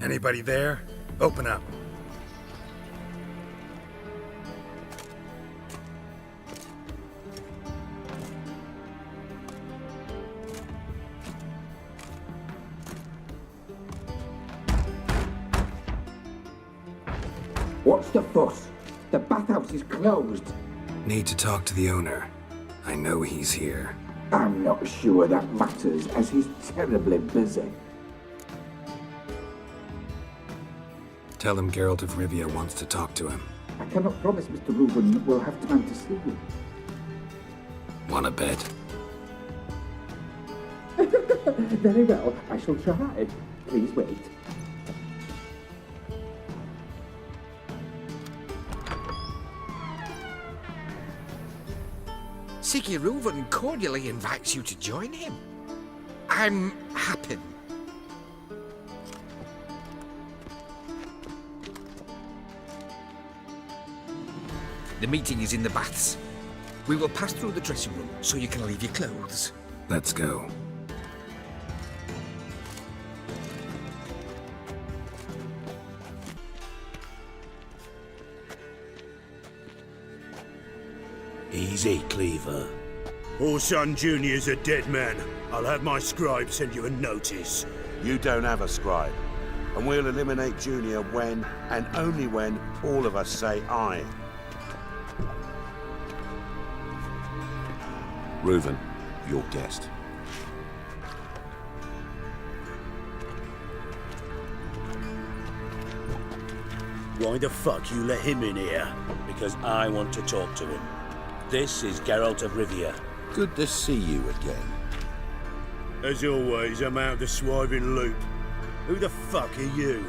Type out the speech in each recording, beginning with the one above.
Anybody there? Open up. What's the fuss? The bathhouse is closed. Need to talk to the owner. I know he's here. I'm not sure that matters, as he's terribly busy. Tell him Geralt of Rivia wants to talk to him. I cannot promise Mr. Reuben will have time to see you. Wanna bet? Very well, I shall try. Please wait. Siggy Reuven cordially invites you to join him. I'm happy. The meeting is in the baths. We will pass through the dressing room so you can leave your clothes. Let's go. Easy, Cleaver. Whoreson Jr.'s a dead man. I'll have my scribe send you a notice. You don't have a scribe. And we'll eliminate Junior when, and only when, all of us say aye. Reuven, your guest. Why the fuck you let him in here? Because I want to talk to him. This is Geralt of Rivia. Good to see you again. As always, I'm out the swiving loop. Who the fuck are you?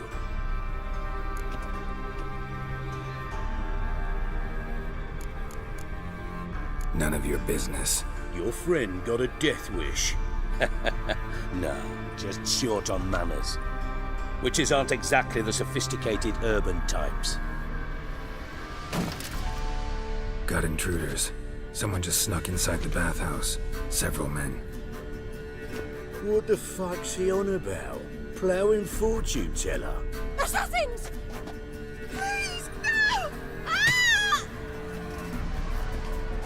None of your business. Your friend got a death wish. No, just short on manners. Witches aren't exactly the sophisticated urban types. Got intruders. Someone just snuck inside the bathhouse. Several men. What the fuck's he on about? Ploughing fortune teller? Assassins! Please, no! Ah!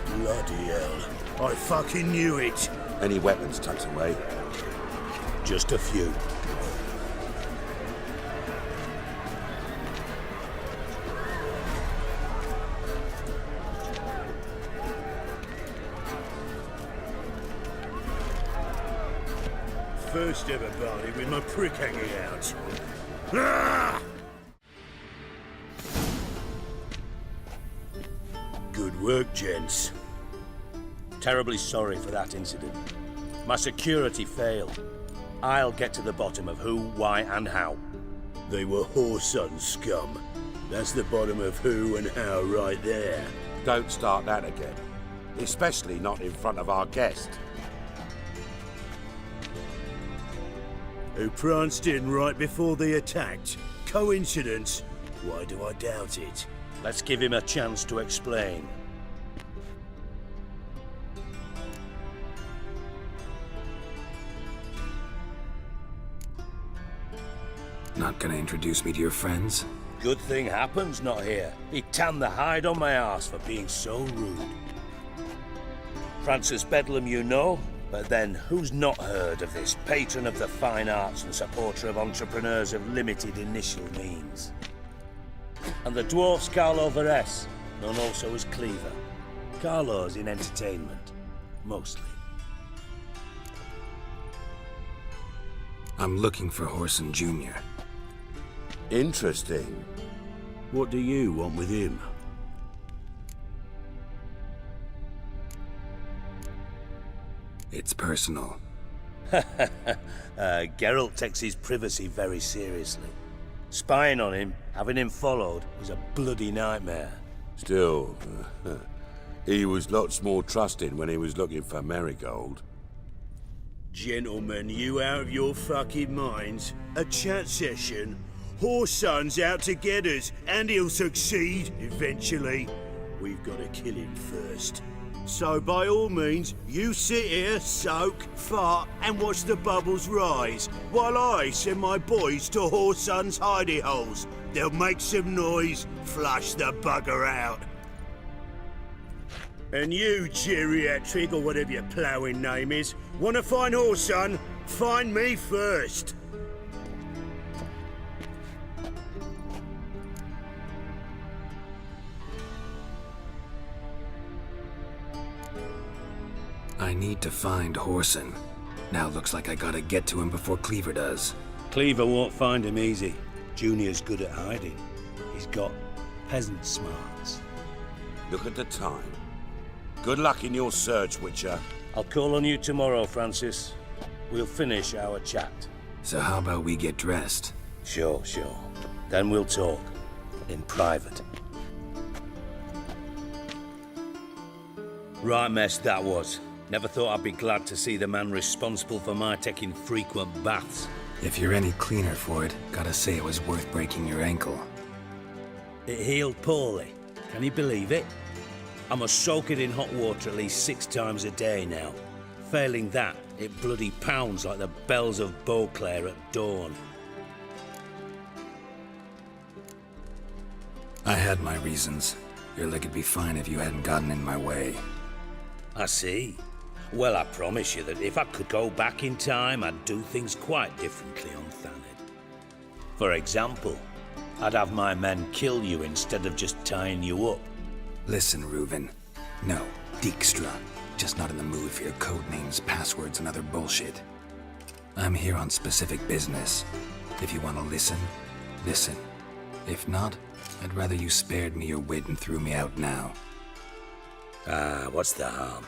Bloody hell. I fucking knew it. Any weapons tucked away? Just a few. First ever party with my prick hanging out. Ah! Good work, gents. Terribly sorry for that incident. My security failed. I'll get to the bottom of who, why, and how. They were Whoreson scum. That's the bottom of who and how right there. Don't start that again. Especially not in front of our guest. Who pranced in right before they attacked. Coincidence? Why do I doubt it? Let's give him a chance to explain. Not gonna introduce me to your friends? Good thing Happen's not here. He tanned the hide on my arse for being so rude. Francis Bedlam you know, but then who's not heard of this patron of the fine arts and supporter of entrepreneurs of limited initial means? And the dwarf's Carlo Veres, known also as Cleaver. Carlo's in entertainment, mostly. I'm looking for Whoreson Jr. Interesting. What do you want with him? It's personal. Geralt takes his privacy very seriously. Spying on him, having him followed, was a bloody nightmare. Still, he was lots more trusting when he was looking for Marigold. Gentlemen, you out of your fucking minds? A chat session? Whoreson's out to get us, and he'll succeed, eventually. We've got to kill him first. So by all means, you sit here, soak, fart, and watch the bubbles rise, while I send my boys to Whoreson's hidey holes. They'll make some noise, flush the bugger out. And you, geriatric, or whatever your ploughing name is, wanna find Whoreson? Find me first. I need to find Whoreson. Now looks like I gotta get to him before Cleaver does. Cleaver won't find him easy. Junior's good at hiding. He's got peasant smarts. Look at the time. Good luck in your search, Witcher. I'll call on you tomorrow, Francis. We'll finish our chat. So how about we get dressed? Sure. Then we'll talk. In private. Right mess that was. Never thought I'd be glad to see the man responsible for my taking frequent baths. If you're any cleaner for it, gotta say it was worth breaking your ankle. It healed poorly. Can you believe it? I must soak it in hot water at least 6 times a day now. Failing that, it bloody pounds like the bells of Beauclair at dawn. I had my reasons. Your leg would be fine if you hadn't gotten in my way. I see. Well, I promise you that if I could go back in time, I'd do things quite differently on Thanedd. For example, I'd have my men kill you instead of just tying you up. Listen, Reuven. No, Dijkstra. Just not in the mood for your code names, passwords, and other bullshit. I'm here on specific business. If you want to listen, listen. If not, I'd rather you spared me your wit and threw me out now. What's the harm?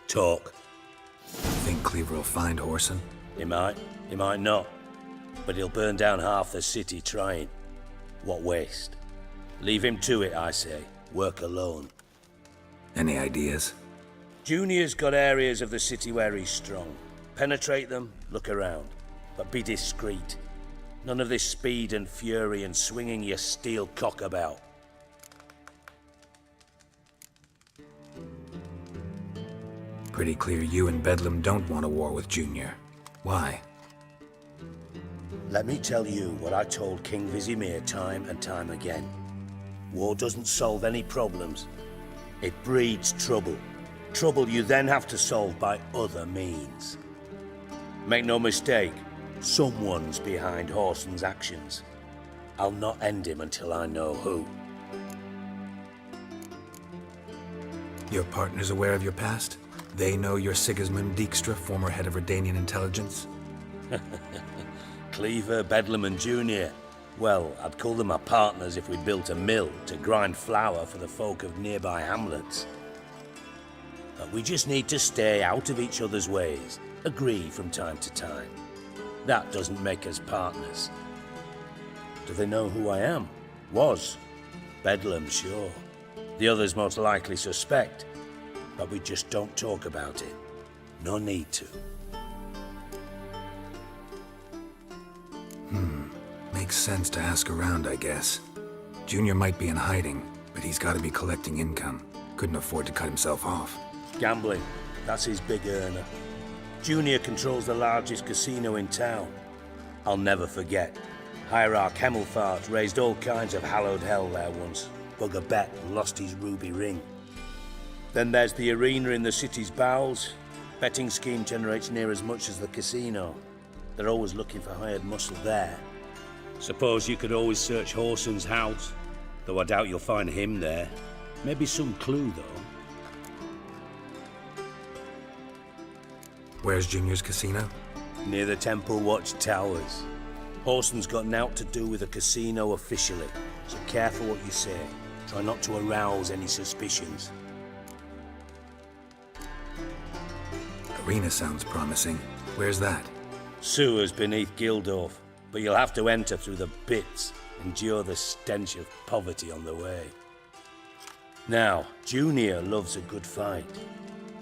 Talk. Think Cleaver will find Whoreson? He might not. But he'll burn down half the city trying. What waste? Leave him to it, I say. Work alone. Any ideas? Junior's got areas of the city where he's strong. Penetrate them, look around. But be discreet. None of this speed and fury and swinging your steel cock about. Pretty clear you and Bedlam don't want a war with Junior. Why? Let me tell you what I told King Vizimir time and time again. War doesn't solve any problems. It breeds trouble. Trouble you then have to solve by other means. Make no mistake, someone's behind Whoreson's actions. I'll not end him until I know who. Your partner's aware of your past? They know you're Sigismund Dijkstra, former head of Redanian intelligence? Cleaver, Bedlam and Junior. Well, I'd call them my partners if we built a mill to grind flour for the folk of nearby hamlets. But we just need to stay out of each other's ways, agree from time to time. That doesn't make us partners. Do they know who I am? Was. Bedlam, sure. The others most likely suspect, but we just don't talk about it. No need to. Makes sense to ask around, I guess. Junior might be in hiding, but he's got to be collecting income. Couldn't afford to cut himself off. Gambling, that's his big earner. Junior controls the largest casino in town. I'll never forget. Hierarch Hemmelfart raised all kinds of hallowed hell there once. Bug a bet and lost his ruby ring. Then there's the arena in the city's bowels. Betting scheme generates near as much as the casino. They're always looking for hired muscle there. Suppose you could always search Whoreson's house, though I doubt you'll find him there. Maybe some clue, though. Where's Junior's casino? Near the Temple Watch Towers. Whoreson's got naught to do with the casino officially, so careful what you say. Try not to arouse any suspicions. Arena sounds promising. Where's that? Sewers beneath Gildorf, but you'll have to enter through the bits, endure the stench of poverty on the way. Now, Junior loves a good fight.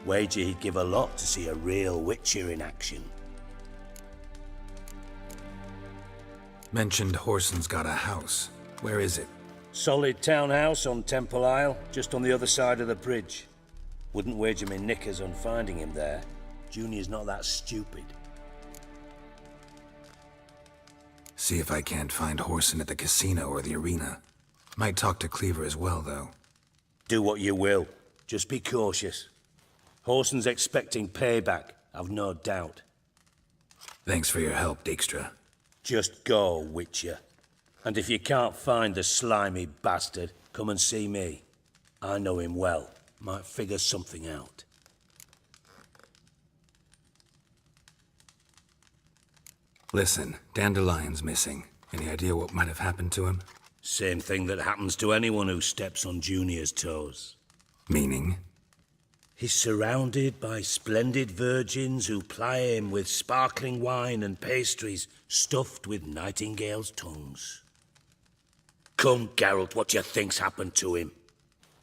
Wager he'd give a lot to see a real Witcher in action. Mentioned Whoreson's got a house. Where is it? Solid townhouse on Temple Isle, just on the other side of the bridge. Wouldn't wager me knickers on finding him there. Junior's not that stupid. See if I can't find Whoreson at the casino or the arena. Might talk to Cleaver as well, though. Do what you will. Just be cautious. Whoreson's expecting payback, I've no doubt. Thanks for your help, Dijkstra. Just go, Witcher. And if you can't find the slimy bastard, come and see me. I know him well. Might figure something out. Listen, Dandelion's missing. Any idea what might have happened to him? Same thing that happens to anyone who steps on Junior's toes. Meaning? He's surrounded by splendid virgins who ply him with sparkling wine and pastries stuffed with nightingales' tongues. Come, Geralt, what do you think's happened to him?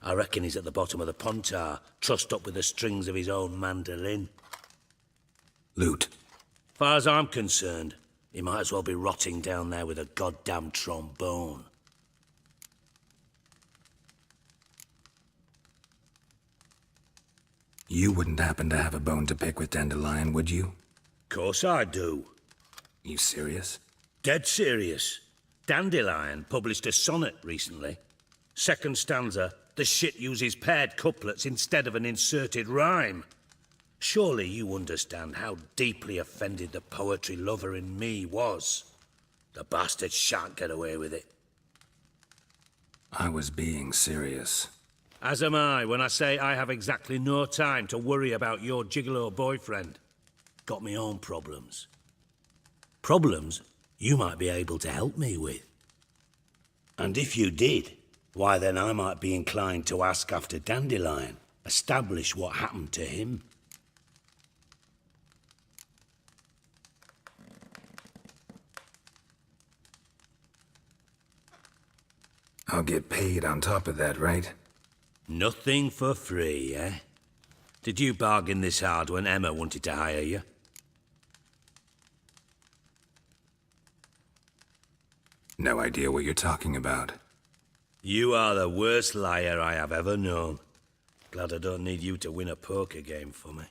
I reckon he's at the bottom of the Pontar, trussed up with the strings of his own mandolin. Loot. Far as I'm concerned, he might as well be rotting down there with a goddamn trombone. You wouldn't happen to have a bone to pick with Dandelion, would you? Course I do. You serious? Dead serious. Dandelion published a sonnet recently. Second stanza, the shit uses paired couplets instead of an inserted rhyme. Surely you understand how deeply offended the poetry lover in me was. The bastard shan't get away with it. I was being serious. As am I when I say I have exactly no time to worry about your gigolo boyfriend. Got me own problems. Problems you might be able to help me with. And if you did, why then I might be inclined to ask after Dandelion, establish what happened to him. I'll get paid on top of that, right? Nothing for free, eh? Did you bargain this hard when Emma wanted to hire you? No idea what you're talking about. You are the worst liar I have ever known. Glad I don't need you to win a poker game for me.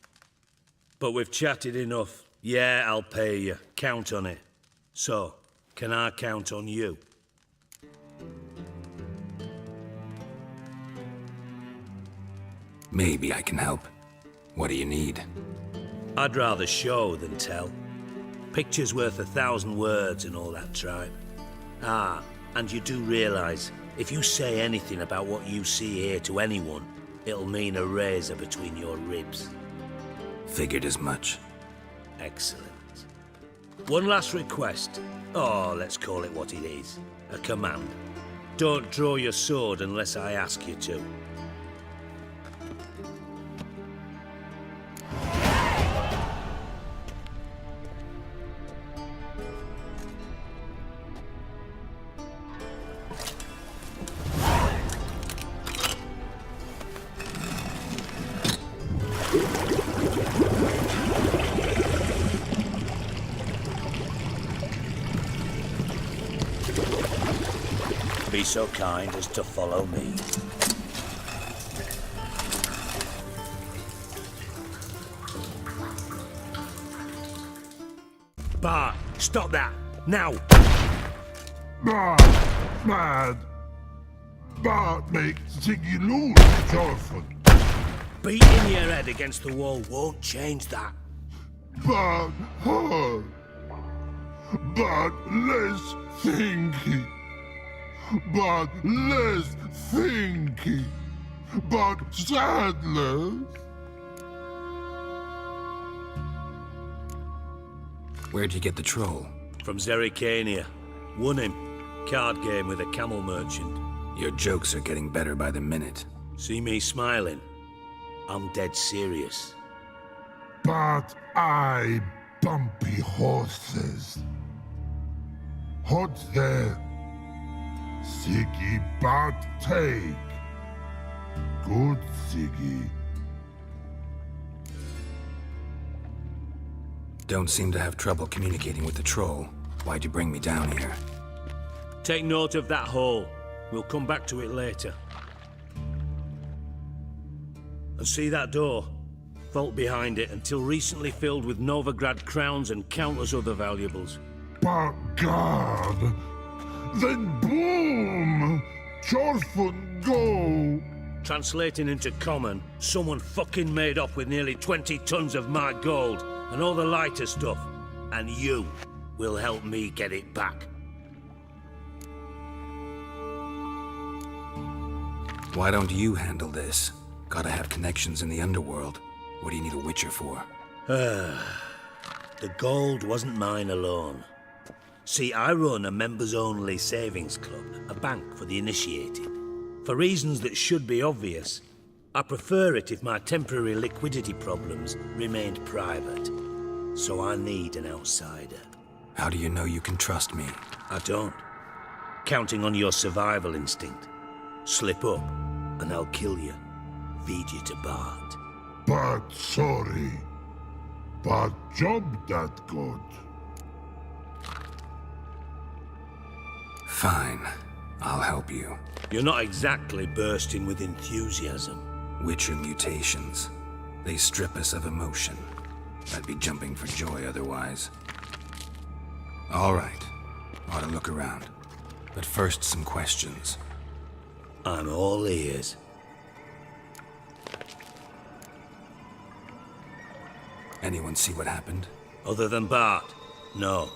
But we've chatted enough. Yeah, I'll pay you. Count on it. So, can I count on you? Maybe I can help. What do you need? I'd rather show than tell. Picture's worth 1,000 words and all that tripe. Ah, and you do realize, if you say anything about what you see here to anyone, it'll mean a razor between your ribs. Figured as much. Excellent. One last request. Oh, let's call it what it is. A command. Don't draw your sword unless I ask you to. Be so kind as to follow me. Bart, stop that! Now! Mad! Bart makes Ziggy lose his orphan. Beating your head against the wall won't change that. Bart hard. Bart less thinky. Bart less thinky. Bart sadless. Where'd you get the troll? From Zerrikania. Won him. Card game with a camel merchant. Your jokes are getting better by the minute. See me smiling? I'm dead serious. But I bumpy horses. Hot there. Siggy but take. Good Siggy. Don't seem to have trouble communicating with the troll. Why'd you bring me down here? Take note of that hole. We'll come back to it later. And see that door? Vault behind it, until recently filled with Novigrad crowns and countless other valuables. But God, then boom! Chorfun go! Translating into common, someone fucking made off with nearly 20 tons of my gold, and all the lighter stuff. And you will help me get it back. Why don't you handle this? Gotta have connections in the underworld. What do you need a witcher for? The gold wasn't mine alone. See, I run a members-only savings club, a bank for the initiated. For reasons that should be obvious, I prefer it if my temporary liquidity problems remained private. So I need an outsider. How do you know you can trust me? I don't. Counting on your survival instinct. Slip up, and I'll kill you. Feed you to Bart. But sorry. But job that good. Fine. I'll help you. You're not exactly bursting with enthusiasm. Witcher mutations. They strip us of emotion. I'd be jumping for joy otherwise. All right. Ought to look around. But first, some questions. I'm all ears. Anyone see what happened? Other than Bart? No.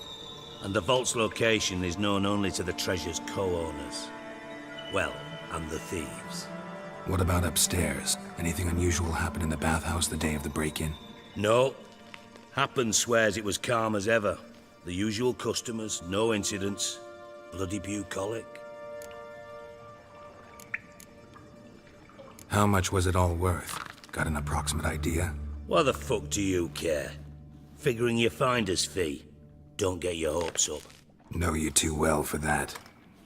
And the vault's location is known only to the treasure's co-owners. Well, and the thieves. What about upstairs? Anything unusual happen in the bathhouse the day of the break-in? No. Happen swears it was calm as ever. The usual customers, no incidents. Bloody bucolic. How much was it all worth? Got an approximate idea? Why the fuck do you care? Figuring your finder's fee. Don't get your hopes up. Know you too well for that.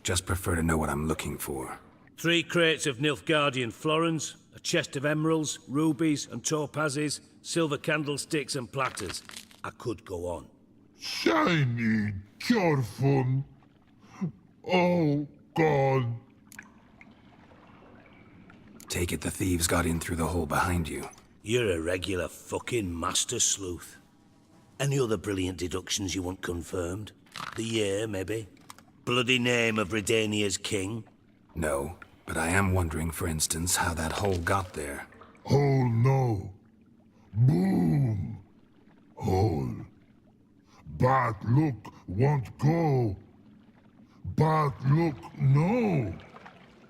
Just prefer to know what I'm looking for. 3 crates of Nilfgaardian florins, a chest of emeralds, rubies and topazes, silver candlesticks and platters. I could go on. Shiny Chorfun. Oh, God. Take it the thieves got in through the hole behind you. You're a regular fucking master sleuth. Any other brilliant deductions you want confirmed? The year, maybe? Bloody name of Redania's king? No, but I am wondering, for instance, how that hole got there. Hole no. Boom. Hole. But look won't go. But look no.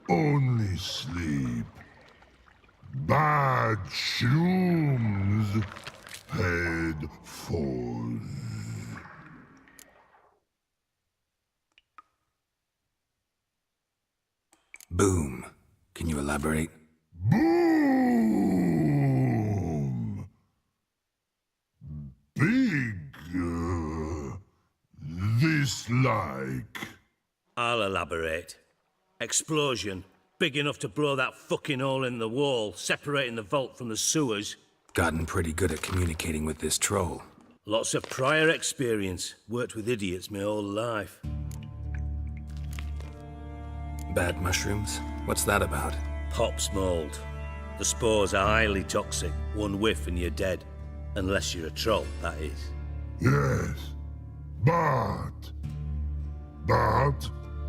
Only sleep. Bad shrooms. Head falls. Boom. Can you elaborate? Boom! Big. This like. I'll elaborate. Explosion. Big enough to blow that fucking hole in the wall, separating the vault from the sewers. Gotten pretty good at communicating with this troll. Lots of prior experience. Worked with idiots my whole life. Bad mushrooms? What's that about? Pops mold. The spores are highly toxic. One whiff and you're dead. Unless you're a troll, that is. Yes. But.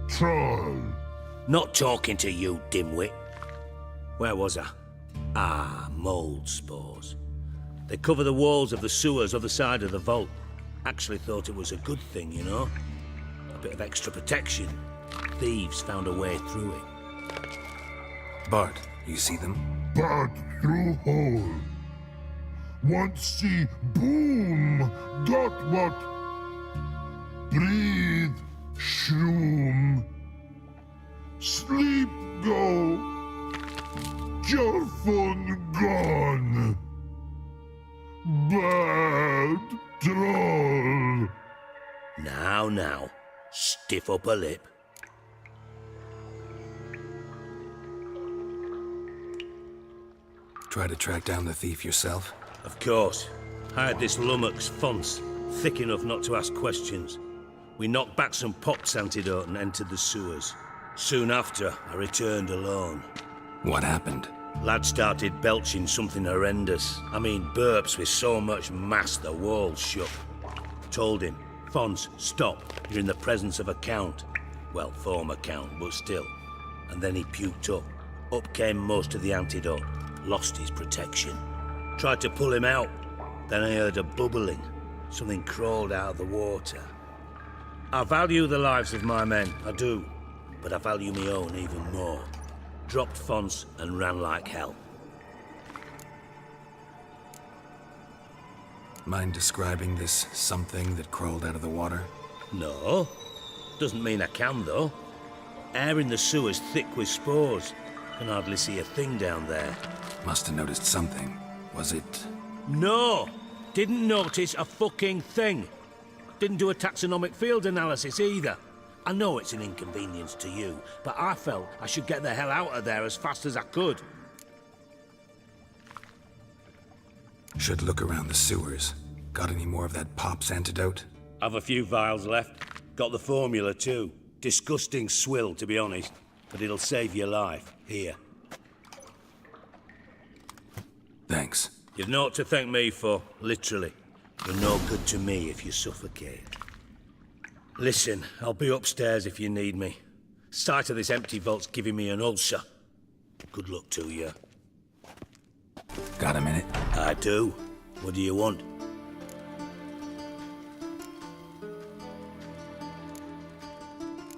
Troll. Not talking to you, dimwit. Where was I? Ah, mold spores. They cover the walls of the sewers other side of the vault. Actually thought it was a good thing, you know? A bit of extra protection. Thieves found a way through it. Bart, you see them? But through hole. Want see boom. Got what? Breathe. Shroom. Sleep go. Your phone gone. Bad troll. Now. Stiff upper lip. Try to track down the thief yourself? Of course. Hired this lummox Fonce, thick enough not to ask questions. We knocked back some Pops antidote and entered the sewers. Soon after, I returned alone. What happened? Lad started belching something horrendous. I mean, burps with so much mass the walls shook. Told him, Fons, stop. You're in the presence of a count. Well, former count, but still. And then he puked up. Up came most of the antidote. Lost his protection. Tried to pull him out. Then I heard a bubbling. Something crawled out of the water. I value the lives of my men, I do. But I value my own even more. Dropped Fons and ran like hell. Mind describing this something that crawled out of the water? No. Doesn't mean I can, though. Air in the sewer's thick with spores. Can hardly see a thing down there. Must have noticed something. Was it... No! Didn't notice a fucking thing. Didn't do a taxonomic field analysis either. I know it's an inconvenience to you, but I felt I should get the hell out of there as fast as I could. Should look around the sewers. Got any more of that Pop's antidote? I've a few vials left. Got the formula too. Disgusting swill, to be honest. But it'll save your life. Here. Thanks. You've naught to thank me for, literally. You're no good to me if you suffocate. Listen, I'll be upstairs if you need me. Sight of this empty vault's giving me an ulcer. Good luck to you. Got a minute? I do. What do you want?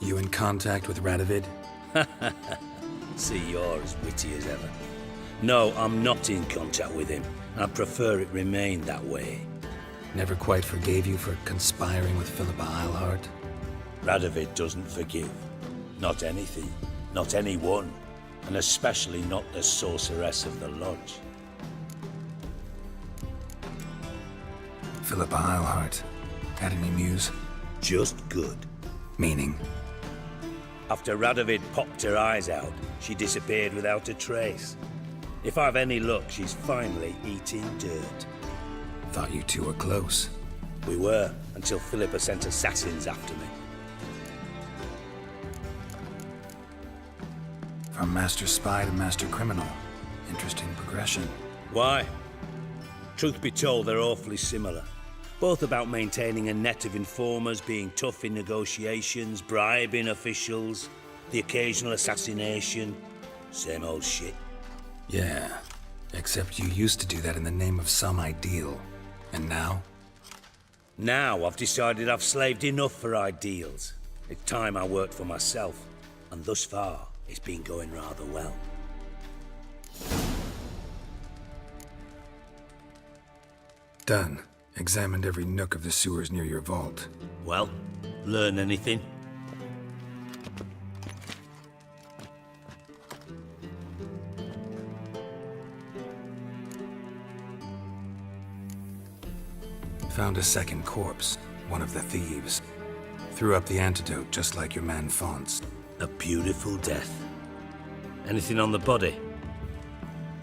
You in contact with Radovid? See, you're as witty as ever. No, I'm not in contact with him. I prefer it remain that way. Never quite forgave you for conspiring with Philippa Eilhart? Radovid doesn't forgive. Not anything. Not anyone. And especially not the sorceress of the lodge. Philippa Eilhart. Had any news? Just good. Meaning? After Radovid popped her eyes out, she disappeared without a trace. If I've any luck, she's finally eating dirt. Thought you two were close. We were, until Philippa sent assassins after me. From master spy to master criminal. Interesting progression. Why? Truth be told, they're awfully similar. Both about maintaining a net of informers, being tough in negotiations, bribing officials, the occasional assassination. Same old shit. Yeah, except you used to do that in the name of some ideal. And now? Now I've decided I've slaved enough for ideals. It's time I worked for myself. And thus far, it's been going rather well. Done. Examined every nook of the sewers near your vault. Well, learn anything? Found a second corpse, one of the thieves. Threw up the antidote just like your man Fons. A beautiful death. Anything on the body?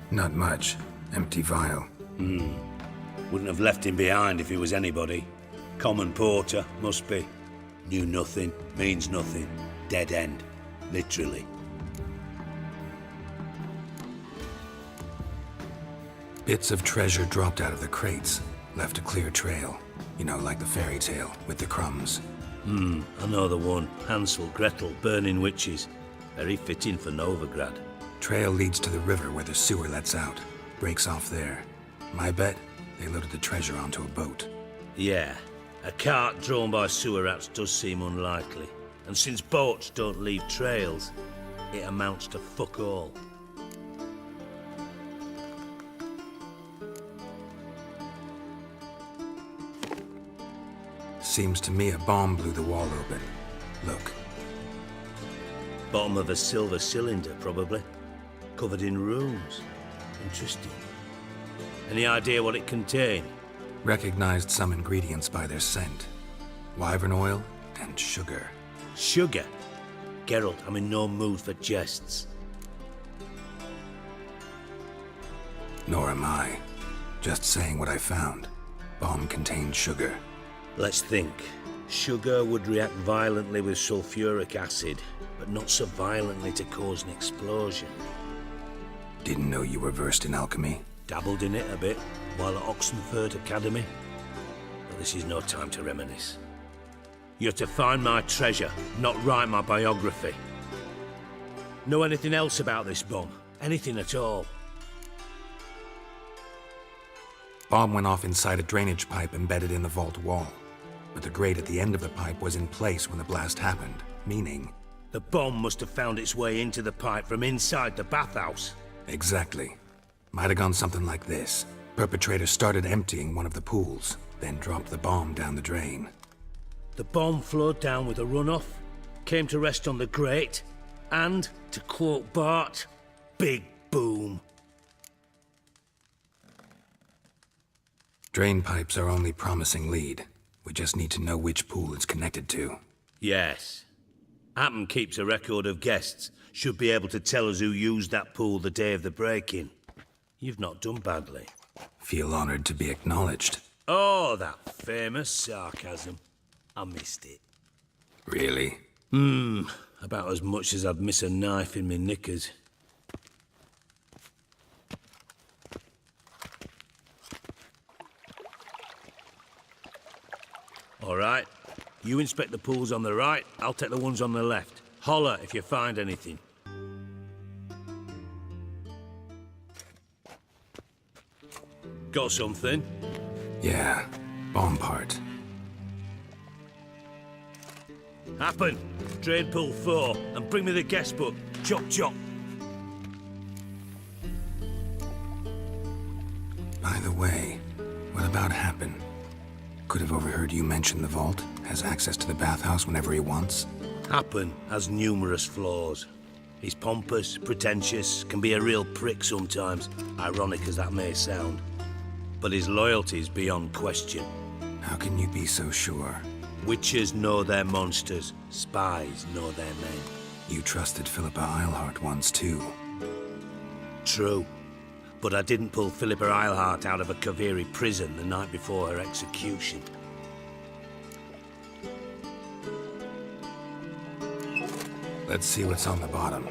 Not much. Empty vial. Wouldn't have left him behind if he was anybody. Common porter, must be. Knew nothing, means nothing. Dead end. Literally. Bits of treasure dropped out of the crates. Left a clear trail. You know, like the fairy tale, with the crumbs. I know the one. Hansel, Gretel, burning witches. Very fitting for Novigrad. Trail leads to the river where the sewer lets out. Breaks off there. My bet, they loaded the treasure onto a boat. Yeah. A cart drawn by sewer rats does seem unlikely. And since boats don't leave trails, it amounts to fuck all. Seems to me a bomb blew the wall open. Look. Bottom of a silver cylinder, probably. Covered in runes. Interesting. Any idea what it contained? Recognized some ingredients by their scent. Wyvern oil and sugar. Sugar? Geralt, I'm in no mood for jests. Nor am I. Just saying what I found. Bomb contained sugar. Let's think. Sugar would react violently with sulfuric acid, but not so violently to cause an explosion. Didn't know you were versed in alchemy. Dabbled in it a bit while at Oxenford Academy. But this is no time to reminisce. You're to find my treasure, not write my biography. Know anything else about this bomb? Anything at all? Bomb went off inside a drainage pipe embedded in the vault wall. But the grate at the end of the pipe was in place when the blast happened, meaning... The bomb must have found its way into the pipe from inside the bathhouse. Exactly. Might have gone something like this. Perpetrator started emptying one of the pools, then dropped the bomb down the drain. The bomb flowed down with a runoff, came to rest on the grate, and, to quote Bart, big boom. Drain pipes are only promising lead. We just need to know which pool it's connected to. Yes. Happen keeps a record of guests. Should be able to tell us who used that pool the day of the break-in. You've not done badly. Feel honored to be acknowledged. Oh, that famous sarcasm. I missed it. Really? About as much as I'd miss a knife in my knickers. All right. You inspect the pools on the right, I'll take the ones on the left. Holler if you find anything. Got something? Yeah, bomb part. Happen. Drain pool 4, and bring me the guest book. Chop chop. By the way, what about Happen? Could have overheard you mention the vault. Has access to the bathhouse whenever he wants. Happen has numerous flaws. He's pompous, pretentious, can be a real prick sometimes, ironic as that may sound. But his loyalty's beyond question. How can you be so sure? Witches know their monsters, spies know their men. You trusted Philippa Eilhart once too. True. But I didn't pull Philippa Eilhart out of a Kaviri prison the night before her execution. Let's see what's on the bottom.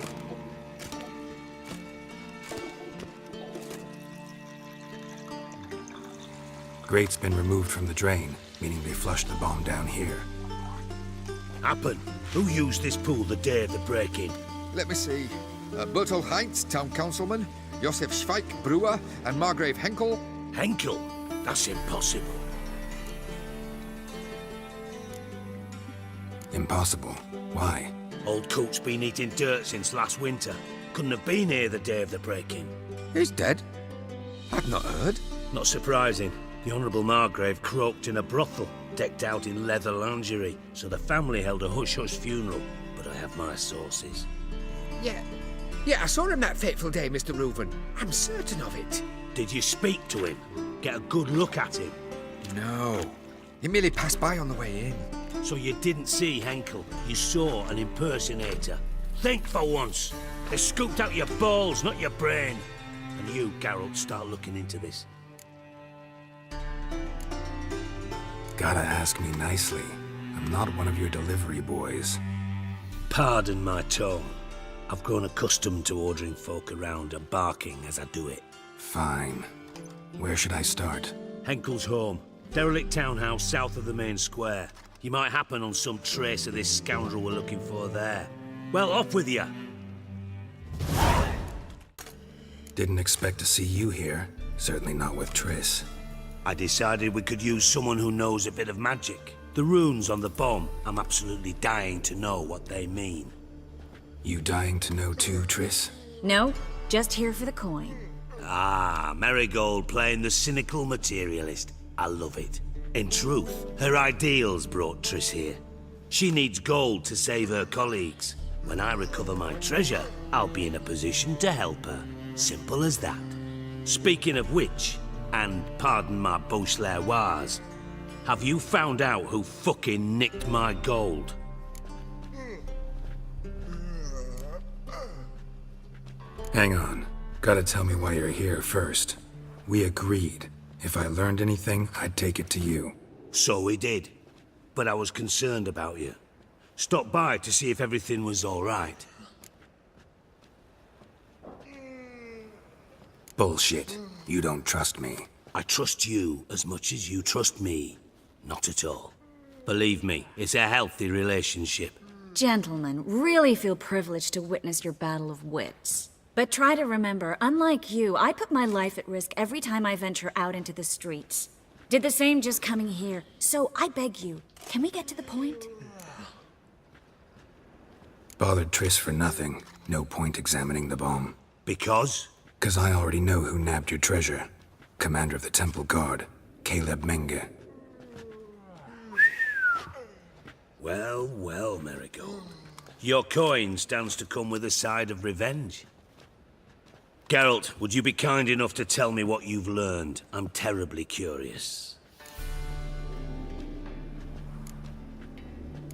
Grate's been removed from the drain, meaning they flushed the bomb down here. Happen. Who used this pool the day of the break-in? Let me see. Bertel Heinz, town councilman, Josef Schweik, brewer, and Margrave Henkel. Henkel? That's impossible. Impossible. Why? Old Coot's been eating dirt since last winter. Couldn't have been here the day of the break-in. He's dead? I've not heard. Not surprising. The Honourable Margrave croaked in a brothel, decked out in leather lingerie, so the family held a hush-hush funeral. But I have my sources. Yeah, I saw him that fateful day, Mr. Reuven. I'm certain of it. Did you speak to him? Get a good look at him? No. He merely passed by on the way in. So you didn't see Henkel, you saw an impersonator. Think for once. They scooped out your balls, not your brain. And you, Geralt, start looking into this. Gotta ask me nicely. I'm not one of your delivery boys. Pardon my tone. I've grown accustomed to ordering folk around and barking as I do it. Fine. Where should I start? Henkel's home. Derelict townhouse south of the main square. You might happen on some trace of this scoundrel we're looking for there. Well, off with you! Didn't expect to see you here. Certainly not with Triss. I decided we could use someone who knows a bit of magic. The runes on the bomb, I'm absolutely dying to know what they mean. You dying to know too, Triss? No, just here for the coin. Ah, Marigold playing the cynical materialist. I love it. In truth, her ideals brought Triss here. She needs gold to save her colleagues. When I recover my treasure, I'll be in a position to help her. Simple as that. Speaking of which, and pardon my Beauclervoise, have you found out who fucking nicked my gold? Hang on. Gotta tell me why you're here first. We agreed. If I learned anything, I'd take it to you. So we did. But I was concerned about you. Stopped by to see if everything was all right. Bullshit. You don't trust me. I trust you as much as you trust me. Not at all. Believe me, it's a healthy relationship. Gentlemen, really feel privileged to witness your battle of wits. But try to remember, unlike you, I put my life at risk every time I venture out into the streets. Did the same just coming here. So I beg you, can we get to the point? Bothered Triss for nothing. No point examining the bomb. Because? 'Cause I already know who nabbed your treasure. Commander of the Temple Guard, Caleb Menge. Well, well, Marigold. Your coin stands to come with a side of revenge. Geralt, would you be kind enough to tell me what you've learned? I'm terribly curious.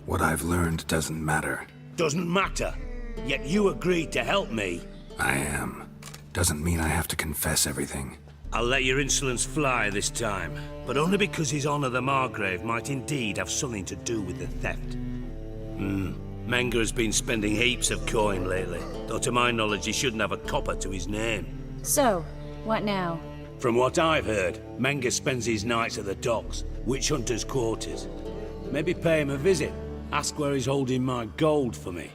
What I've learned doesn't matter. Doesn't matter. Yet you agreed to help me. I am. Doesn't mean I have to confess everything. I'll let your insolence fly this time, but only because His Honor the Margrave might indeed have something to do with the theft. Menge has been spending heaps of coin lately, though to my knowledge he shouldn't have a copper to his name. So, what now? From what I've heard, Menge spends his nights at the docks, witch hunters' quarters. Maybe pay him a visit, ask where he's holding my gold for me.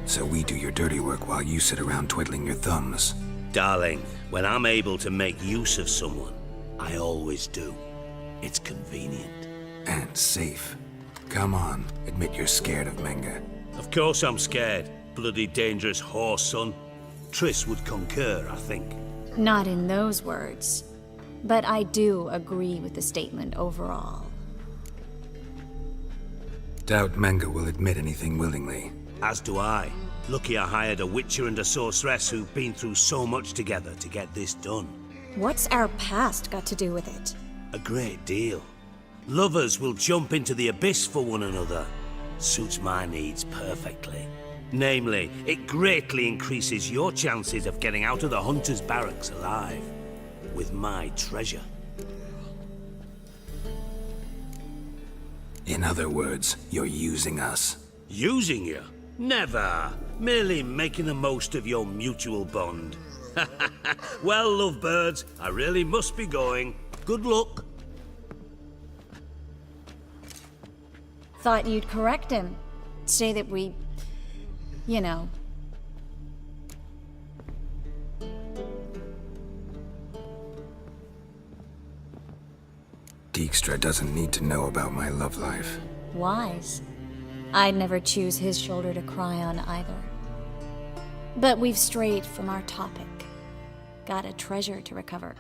So we do your dirty work while you sit around twiddling your thumbs. Darling, when I'm able to make use of someone, I always do. It's convenient. And safe. Come on, admit you're scared of Menge. Of course I'm scared. Bloody dangerous Whoreson. Triss would concur, I think. Not in those words. But I do agree with the statement overall. Doubt Menge will admit anything willingly. As do I. Lucky I hired a witcher and a sorceress who've been through so much together to get this done. What's our past got to do with it? A great deal. Lovers will jump into the abyss for one another. Suits my needs perfectly. Namely, it greatly increases your chances of getting out of the hunter's barracks alive. With my treasure. In other words, you're using us. Using you? Never. Merely making the most of your mutual bond. Well, lovebirds, I really must be going. Good luck. Thought you'd correct him. Say that we... you know... Dijkstra doesn't need to know about my love life. wise. I'd never choose his shoulder to cry on either. But we've strayed from our topic. Got a treasure to recover.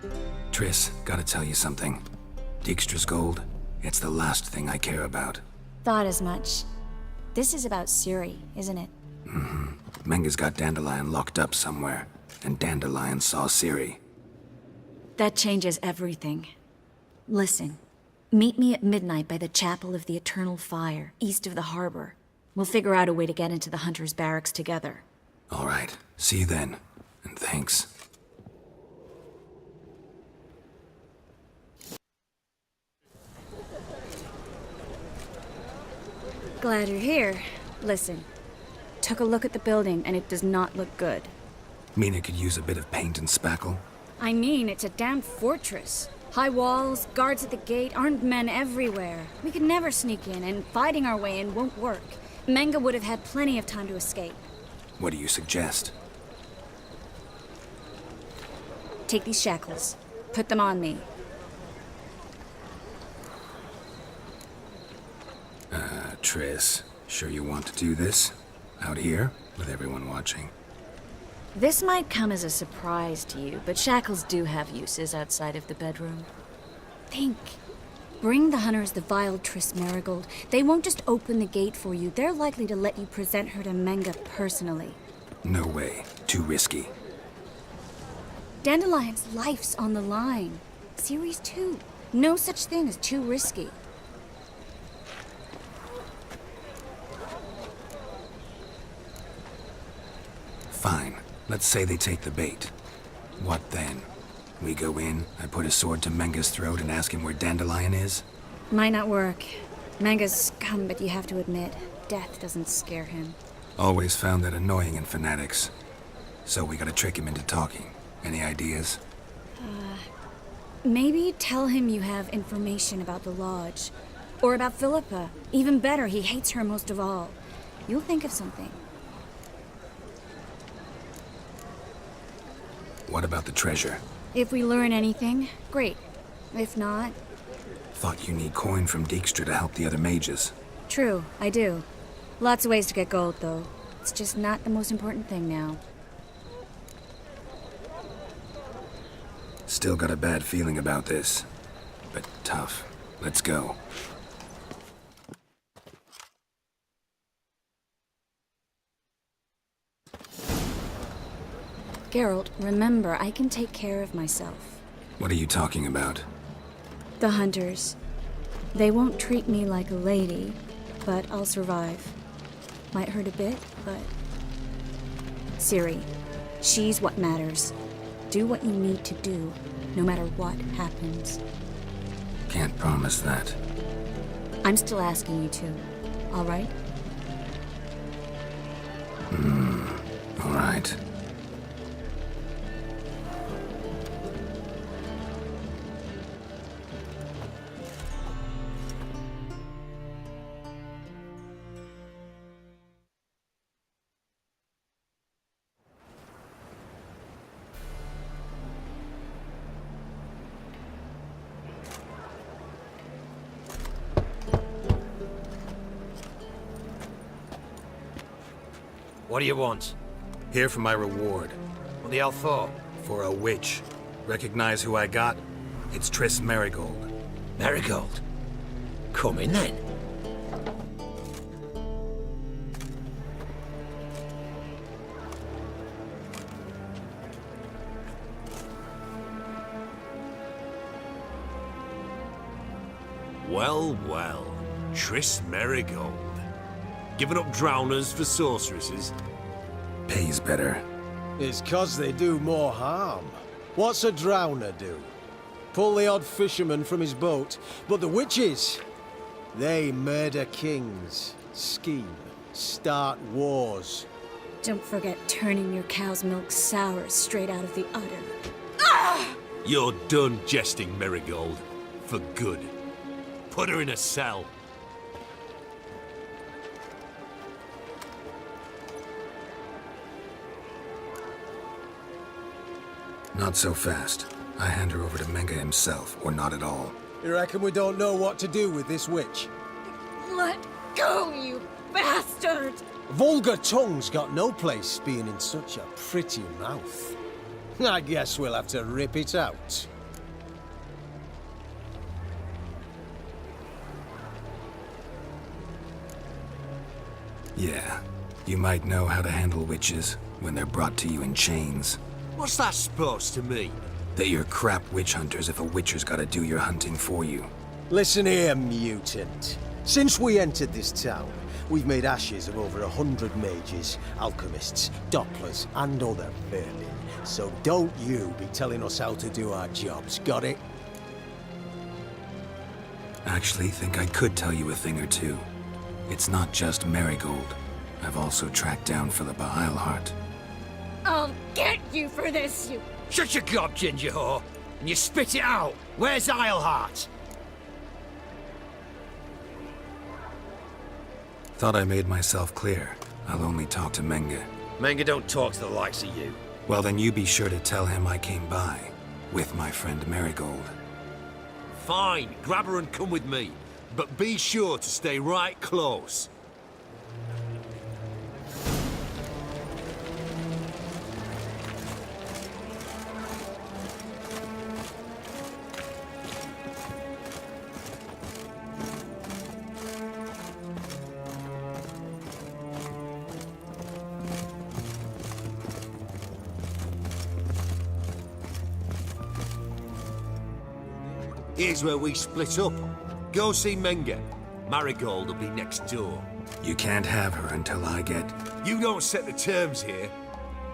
Triss, gotta tell you something. Dijkstra's gold, it's the last thing I care about. Thought as much. This is about Ciri, isn't it? Menge's got Dandelion locked up somewhere, and Dandelion saw Ciri. That changes everything. Listen, meet me at midnight by the Chapel of the Eternal Fire, east of the harbor. We'll figure out a way to get into the Hunter's Barracks together. All right, see you then, and thanks. Glad you're here. Listen, took a look at the building and it does not look good. Mean it could use a bit of paint and spackle? I mean, it's a damn fortress. High walls, guards at the gate, armed men everywhere. We could never sneak in, and fighting our way in won't work. Menge would have had plenty of time to escape. What do you suggest? Take these shackles. Put them on me. Triss, sure you want to do this? Out here, with everyone watching? This might come as a surprise to you, but shackles do have uses outside of the bedroom. Think. Bring the hunters the vile Triss Marigold. They won't just open the gate for you. They're likely to let you present her to Menge personally. No way. Too risky. Dandelion's life's on the line. Ciri's too. No such thing as too risky. Fine. Let's say they take the bait. What then? We go in, I put a sword to Menge's throat and ask him where Dandelion is? Might not work. Menge's scum, but you have to admit, death doesn't scare him. Always found that annoying in fanatics. So we gotta trick him into talking. Any ideas? Maybe tell him you have information about the Lodge. Or about Philippa. Even better, he hates her most of all. You'll think of something. What about the treasure? If we learn anything, great. If not... Thought you need coin from Dijkstra to help the other mages. True, I do. Lots of ways to get gold, though. It's just not the most important thing now. Still got a bad feeling about this. But tough. Let's go. Geralt, remember, I can take care of myself. What are you talking about? The hunters. They won't treat me like a lady, but I'll survive. Might hurt a bit, but... Ciri, she's what matters. Do what you need to do, no matter what happens. Can't promise that. I'm still asking you to, all right? All right. What do you want? Here for my reward. What the hell for? For a witch. Recognize who I got? It's Triss Merigold. Marigold. Come in then. Well, well. Triss Merigold. Giving up drowners for sorceresses? Pays better. It's 'cause they do more harm. What's a drowner do? Pull the odd fisherman from his boat. But the witches, they murder kings, scheme, start wars. Don't forget turning your cow's milk sour straight out of the udder. You're done jesting, Merigold. For good. Put her in a cell. Not so fast. I hand her over to Menge himself, or not at all. You reckon we don't know what to do with this witch? Let go, you bastard! Vulgar tongue's got no place being in such a pretty mouth. I guess we'll have to rip it out. Yeah. You might know how to handle witches when they're brought to you in chains. What's that supposed to mean? That you're crap witch hunters if a witcher's gotta do your hunting for you. Listen here, mutant. Since we entered this town, we've made ashes of over 100 mages, alchemists, dopplers, and other vermin. So don't you be telling us how to do our jobs, got it? Actually, think I could tell you a thing or two. It's not just Merigold. I've also tracked down Philippa Eilhart. I'll get you for this, you... Shut your gob, ginger whore, and you spit it out. Where's Eilhart? Thought I made myself clear. I'll only talk to Menge. Menge don't talk to the likes of you. Well, then you be sure to tell him I came by. With my friend Merigold. Fine, grab her and come with me. But be sure to stay right close. Here's where we split up. Go see Menge. Marigold will be next door. You can't have her until I get... You don't set the terms here.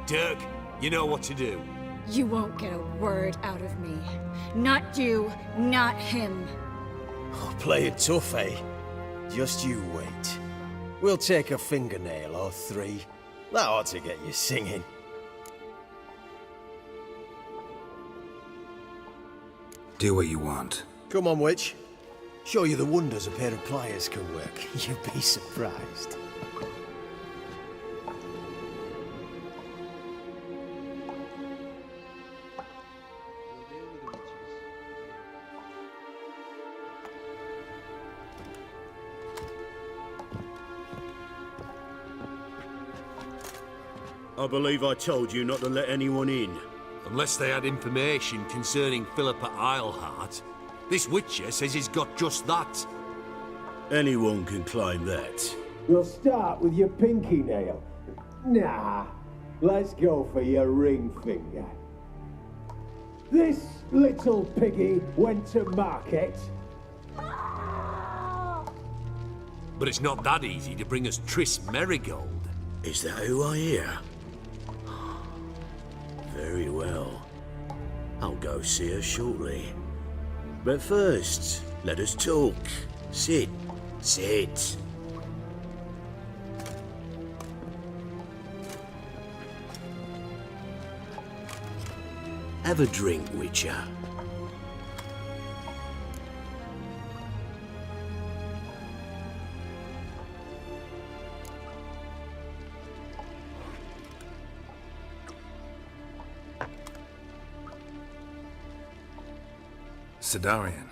Dirk, you know what to do. You won't get a word out of me. Not you, not him. Oh, play it tough, eh? Just you wait. We'll take a fingernail or 3. That ought to get you singing. Do what you want. Come on, witch. Show you the wonders a pair of pliers can work. You'd be surprised. I believe I told you not to let anyone in. Unless they had information concerning Philippa Eilhart. This Witcher says he's got just that. Anyone can claim that. You'll start with your pinky nail. Nah, let's go for your ring finger. This little piggy went to market. But it's not that easy to bring us Triss Merigold. Is that who I hear? Very well. I'll go see her shortly. But first, let us talk. Sit. Sit. Have a drink, Witcher. Sidarian.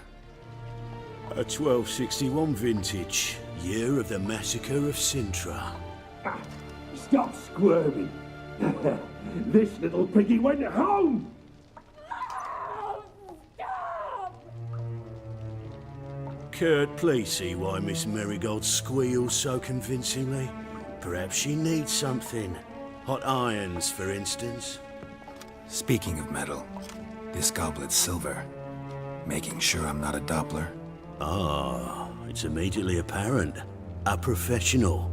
A 1261 vintage, year of the massacre of Sintra. Ah, stop squirming. This little piggy went home. Kurt, please see why Miss Merigold squeals so convincingly. Perhaps she needs something. Hot irons, for instance. Speaking of metal, this goblet's silver. Making sure I'm not a Doppler. Ah, it's immediately apparent. A professional.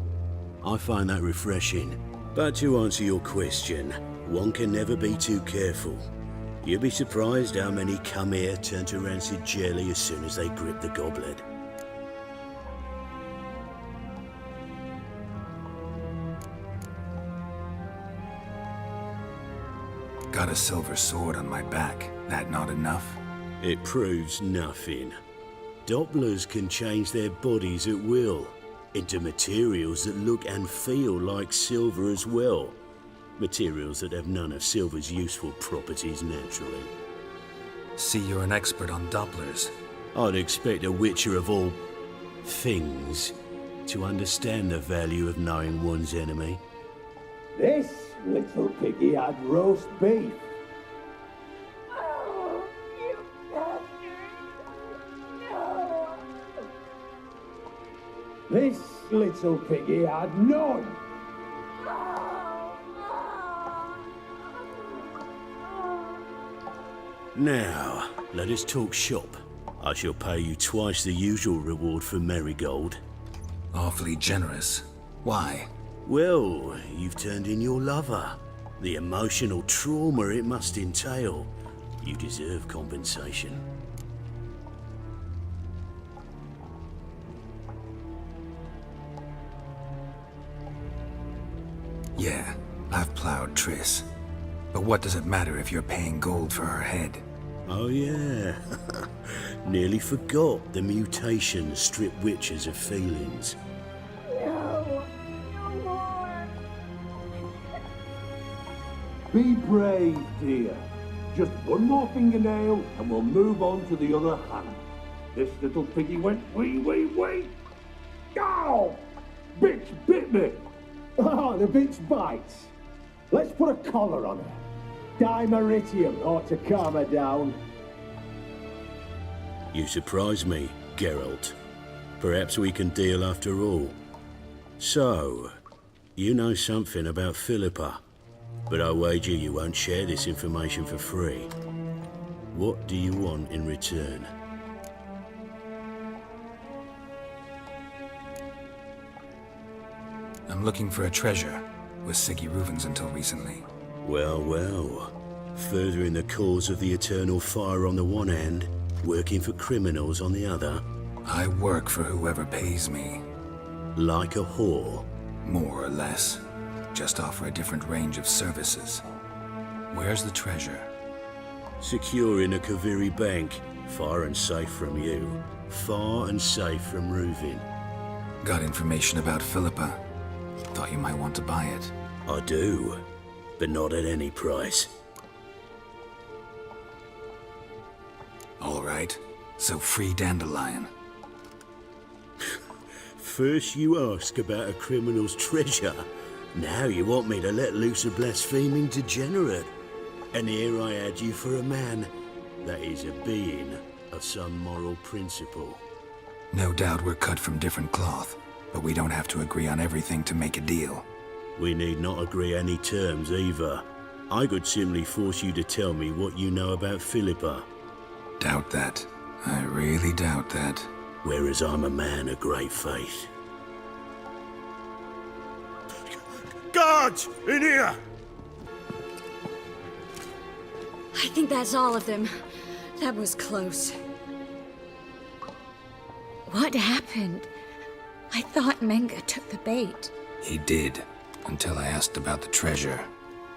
I find that refreshing. But to answer your question, one can never be too careful. You'd be surprised how many come here turn to rancid jelly as soon as they grip the goblet. Got a silver sword on my back. That not enough? It proves nothing. Dopplers can change their bodies at will, into materials that look and feel like silver as well. Materials that have none of silver's useful properties naturally. See, you're an expert on Dopplers. I'd expect a Witcher of all things to understand the value of knowing one's enemy. This little piggy had roast beef. This little piggy had none. Now, let us talk shop. I shall pay you twice the usual reward for Merigold. Awfully generous. Why? Well, you've turned in your lover. The emotional trauma it must entail. You deserve compensation. Yeah, I've plowed Triss. But what does it matter if you're paying gold for her head? Oh yeah. Nearly forgot the mutations strip witches of feelings. No, no more. Be brave, dear. Just one more fingernail and we'll move on to the other hand. This little piggy went wee. Ow! Bitch bit me. Oh, the bitch bites. Let's put a collar on her. Dimeritium ought to calm her down. You surprise me, Geralt. Perhaps we can deal after all. So, you know something about Philippa, but I wager you won't share this information for free. What do you want in return? I'm looking for a treasure. Was Siggy Reuven's until recently. Well. Furthering the cause of the eternal fire on the one hand, working for criminals on the other. I work for whoever pays me. Like a whore? More or less. Just offer a different range of services. Where's the treasure? Secure in a Kaviri bank. Far and safe from you. Far and safe from Reuven. Got information about Philippa. Thought you might want to buy it. I do, but not at any price. All right. So free Dandelion. First you ask about a criminal's treasure. Now you want me to let loose a blaspheming degenerate. And here I had you for a man. That is a being of some moral principle. No doubt we're cut from different cloth, but we don't have to agree on everything to make a deal. We need not agree any terms either. I could simply force you to tell me what you know about Philippa. Doubt that. I really doubt that. Whereas I'm a man of great faith. Guards! In here! I think that's all of them. That was close. What happened? I thought Menga took the bait. He did, until I asked about the treasure.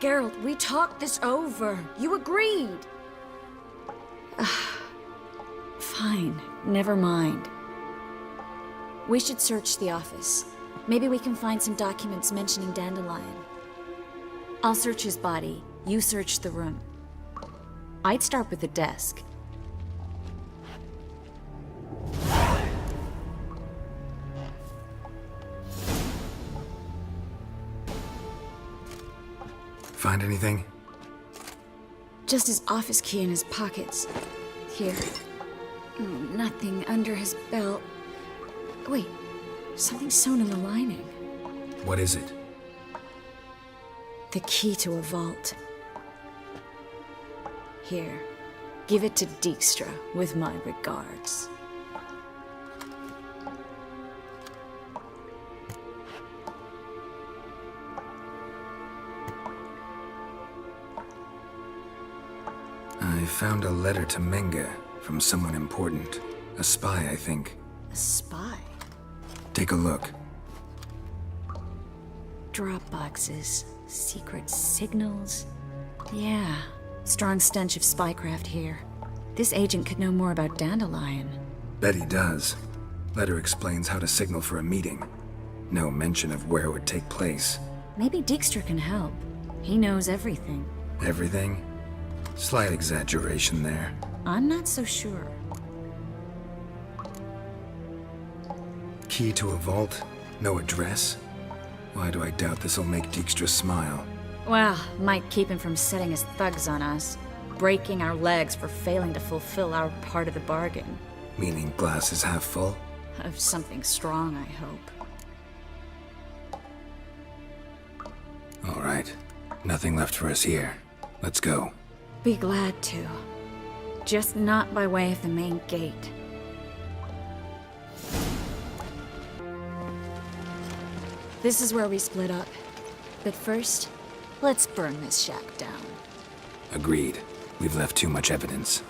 Geralt, we talked this over. You agreed. Fine, never mind. We should search the office. Maybe we can find some documents mentioning Dandelion. I'll search his body. You search the room. I'd start with the desk. Find anything? Just his office key in his pockets. Here. Nothing under his belt. Wait, something sewn in the lining. What is it? The key to a vault. Here, give it to Dijkstra with my regards. I found a letter to Menga from someone important. A spy, I think. A spy? Take a look. Drop boxes, secret signals. Yeah, strong stench of spycraft here. This agent could know more about Dandelion. Bet he does. Letter explains how to signal for a meeting. No mention of where it would take place. Maybe Dijkstra can help. He knows everything. Everything? Slight exaggeration there. I'm not so sure. Key to a vault? No address? Why do I doubt this'll make Dijkstra smile? Well, might keep him from setting his thugs on us. Breaking our legs for failing to fulfill our part of the bargain. Meaning glass is half full? Of something strong, I hope. All right. Nothing left for us here. Let's go. Be glad to. Just not by way of the main gate. This is where we split up. But first, let's burn this shack down. Agreed. We've left too much evidence.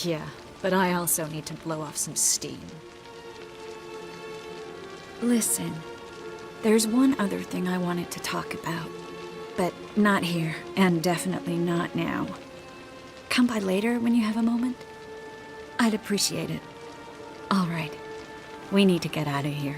Yeah, but I also need to blow off some steam. Listen, there's one other thing I wanted to talk about. But not here, and definitely not now. Come by later when you have a moment? I'd appreciate it. All right. We need to get out of here.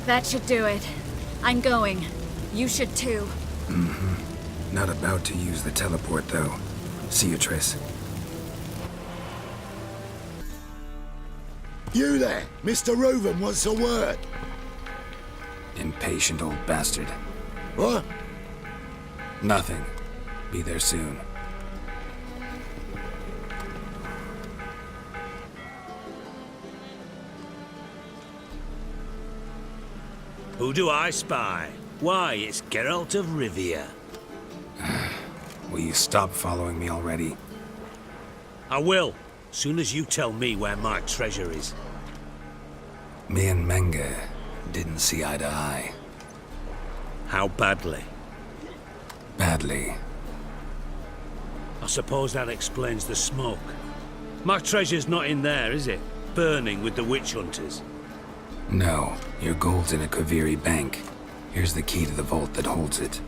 That should do it. I'm going. You should too. Mm-hmm. Not about to use the teleport, though. See you, Triss. You there! Mr. Reuven wants a word. Impatient old bastard. What? Nothing. Be there soon. Who do I spy? Why, it's Geralt of Rivia. Will you stop following me already? I will, soon as you tell me where my treasure is. Me and Menge didn't see eye to eye. How badly? Badly. I suppose that explains the smoke. My treasure's not in there, is it? Burning with the witch hunters. No, your gold's in a Kaviri bank. Here's the key to the vault that holds it.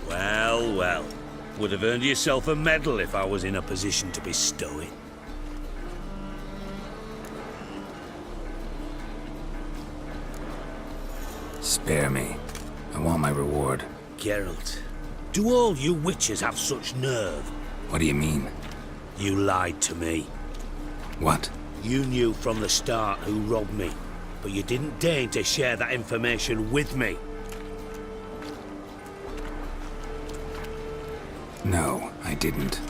Well, well. Would have earned yourself a medal if I was in a position to bestow it. Spare me. I want my reward. Geralt, do all you witches have such nerve? What do you mean? You lied to me. What? You knew from the start who robbed me, but you didn't deign to share that information with me. No, I didn't.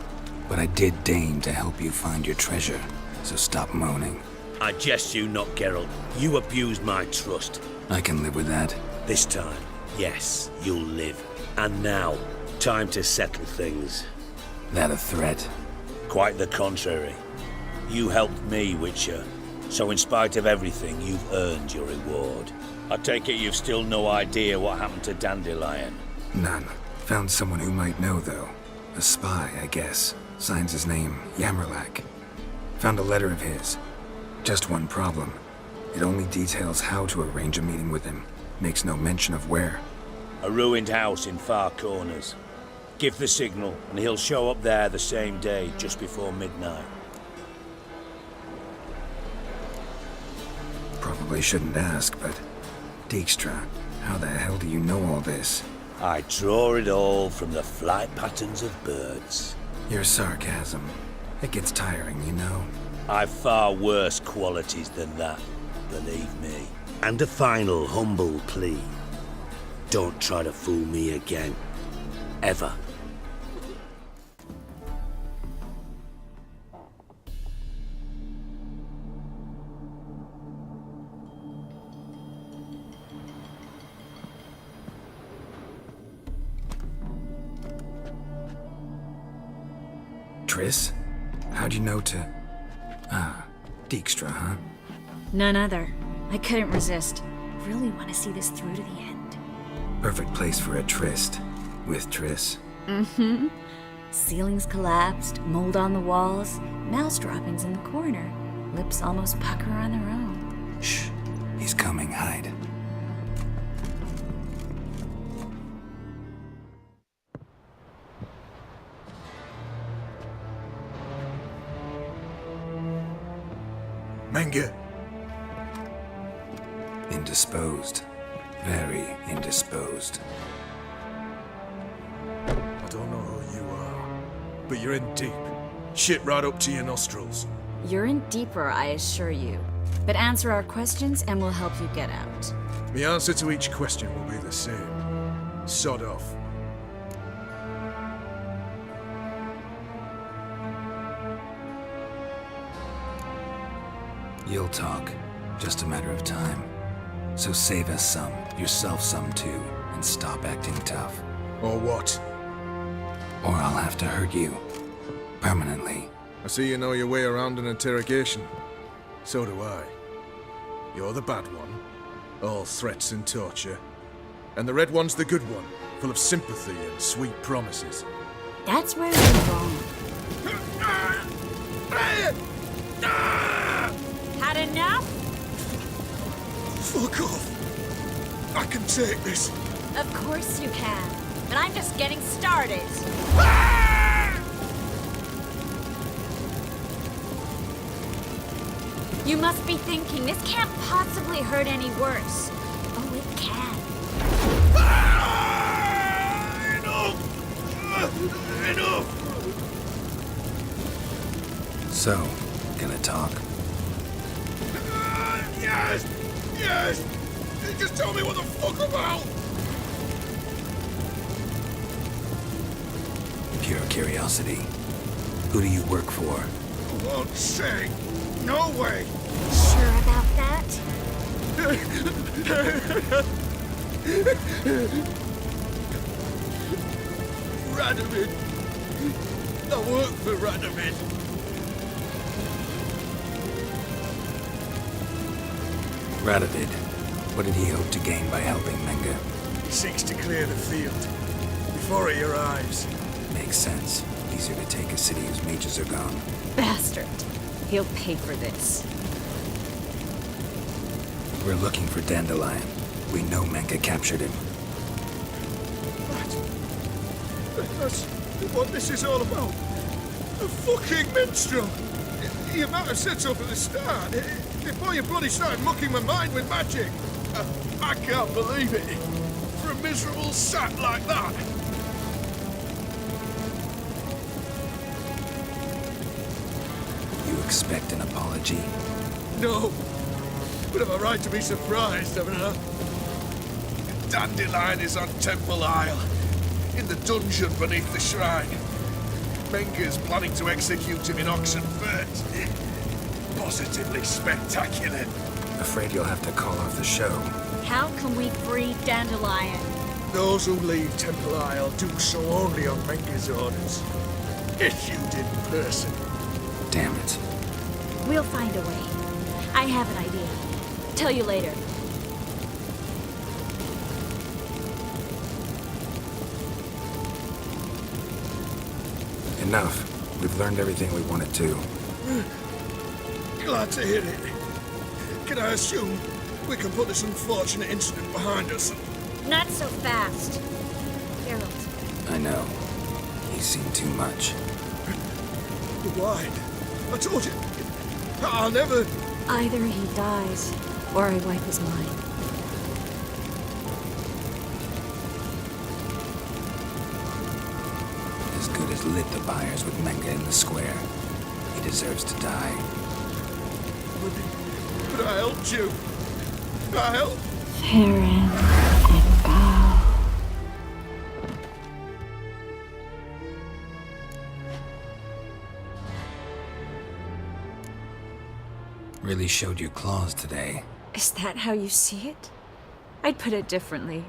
But I did deign to help you find your treasure, so stop moaning. I jest you not, Geralt. You abused my trust. I can live with that. This time, yes, you'll live. And now, time to settle things. That a threat? Quite the contrary. You helped me, Witcher. So in spite of everything, you've earned your reward. I take it you've still no idea what happened to Dandelion? None. Found someone who might know, though. A spy, I guess. Signs his name, Yamerlak. Found a letter of his. Just one problem. It only details how to arrange a meeting with him. Makes no mention of where. A ruined house in Far Corners. Give the signal, and he'll show up there the same day, just before midnight. Probably shouldn't ask, but... Dijkstra, how the hell do you know all this? I draw it all from the flight patterns of birds. Your sarcasm. It gets tiring, you know. I've far worse qualities than that, believe me. And a final humble plea. Don't try to fool me again. Ever. Triss? How'd you know to... Ah, Dijkstra, huh? None other. I couldn't resist. Really want to see this through to the end. Perfect place for a tryst. With Triss. Mm-hmm. Ceilings collapsed, mold on the walls, mouse droppings in the corner. Lips almost pucker on their own. Shh. He's coming. Hide. Menge. Indisposed. Very indisposed. I don't know who you are, but you're in deep. Shit right up to your nostrils. You're in deeper, I assure you. But answer our questions and we'll help you get out. The answer to each question will be the same. Sod off. You'll talk. Just a matter of time. So save us some, yourself some too, and stop acting tough. Or what? Or I'll have to hurt you. Permanently. I see you know your way around an interrogation. So do I. You're the bad one. All threats and torture. And the red one's the good one, full of sympathy and sweet promises. That's where you're wrong. Had enough? Fuck off! I can take this. Of course you can. But I'm just getting started. You must be thinking, this can't possibly hurt any worse. Oh, it can. Enough! So, gonna talk? Yes! Yes! Just tell me what the fuck about! Pure curiosity. Who do you work for? Won't say. No way! Sure about that? Radovid! I work for Radovid! Radovid, what did he hope to gain by helping Menga? He seeks to clear the field before he arrives. Makes sense. Easier to take a city whose mages are gone. Bastard. He'll pay for this. We're looking for Dandelion. We know Menga captured him. That's what this is all about. A fucking minstrel! You might have said so from the start, before you bloody started mucking my mind with magic. I can't believe it. For a miserable sap like that. You expect an apology? No. But I've a right to be surprised, haven't I? Dandelion is on Temple Isle, in the dungeon beneath the shrine. Menga's planning to execute him in Oxenfurt. Positively spectacular. Afraid you'll have to call off the show. How can we free Dandelion? Those who leave Temple Isle do so only on Menga's orders, issued in person. Damn it. We'll find a way. I have an idea. Tell you later. Enough. We've learned everything we wanted to. Glad to hear it. Can I assume we can put this unfortunate incident behind us? Not so fast. Geralt. I know. He's seen too much. But why? I told you. I'll never... Either he dies, or I wipe his mind. As good as lit the buyers with Menga in the square. He deserves to die. But I helped you. I helped. Farron and Gal. Really showed your claws today. Is that how you see it? I'd put it differently.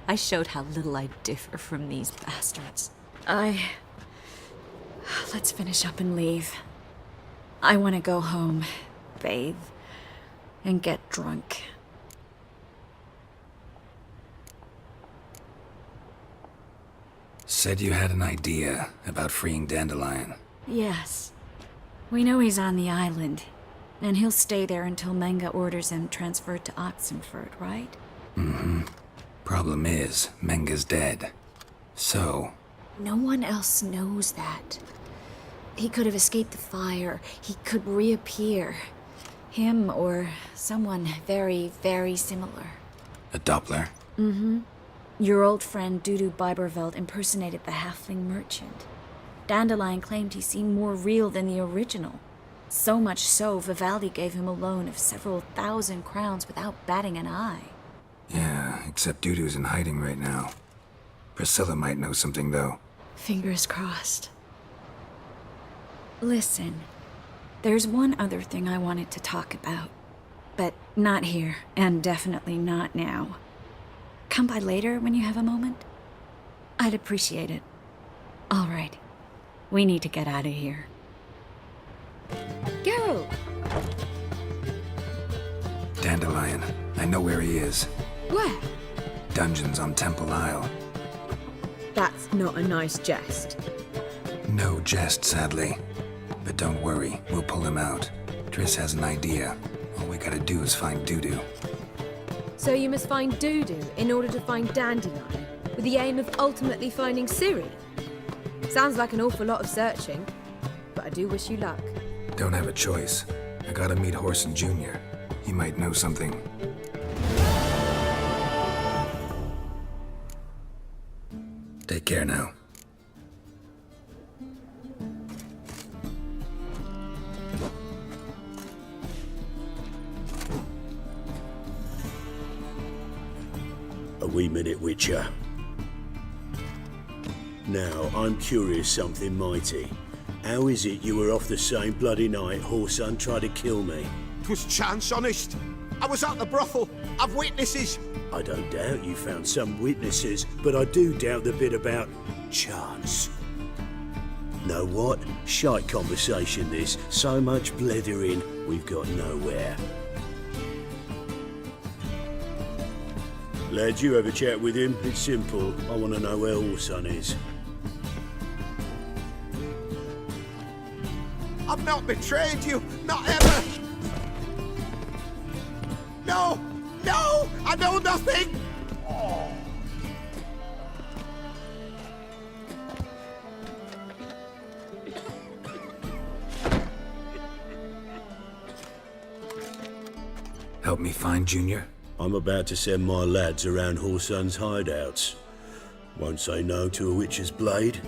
I showed how little I differ from these bastards. Let's finish up and leave. I want to go home, bathe, and get drunk. Said you had an idea about freeing Dandelion. Yes. We know he's on the island, and he'll stay there until Menga orders him transferred to Oxenfurt, right? Mm-hmm. Problem is, Menga's dead. So... No one else knows that. He could have escaped the fire. He could reappear. Him or someone very, very similar. A Doppler? Mm-hmm. Your old friend Dudu Biberveld impersonated the halfling merchant. Dandelion claimed he seemed more real than the original. So much so, Vivaldi gave him a loan of several thousand crowns without batting an eye. Yeah, except Dudu's in hiding right now. Priscilla might know something, though. Fingers crossed. Listen, there's one other thing I wanted to talk about. But not here, and definitely not now. Come by later when you have a moment? I'd appreciate it. All right. We need to get out of here. Geralt! Dandelion. I know where he is. Where? Dungeons on Temple Isle. That's not a nice jest. No jest, sadly. But don't worry, we'll pull him out. Triss has an idea. All we gotta do is find Dudu. So you must find Dudu in order to find Dandelion, with the aim of ultimately finding Ciri? Sounds like an awful lot of searching, but I do wish you luck. Don't have a choice. I gotta meet Whoreson Jr. He might know something. Take care now. A wee minute, Witcher. Now, I'm curious something mighty. How is it you were off the same bloody night Whoreson tried to kill me? 'Twas chance, honest. I was at the brothel. I've witnesses. I don't doubt you found some witnesses, but I do doubt the bit about chance. Know what? Shite conversation this. So much blethering, we've got nowhere. Lads, you have a chat with him. It's simple. I want to know where Whoreson is. I've not betrayed you. Not ever. No! No! I know nothing! Help me find Junior? I'm about to send my lads around Whoreson's hideouts. Won't say no to a witch's blade.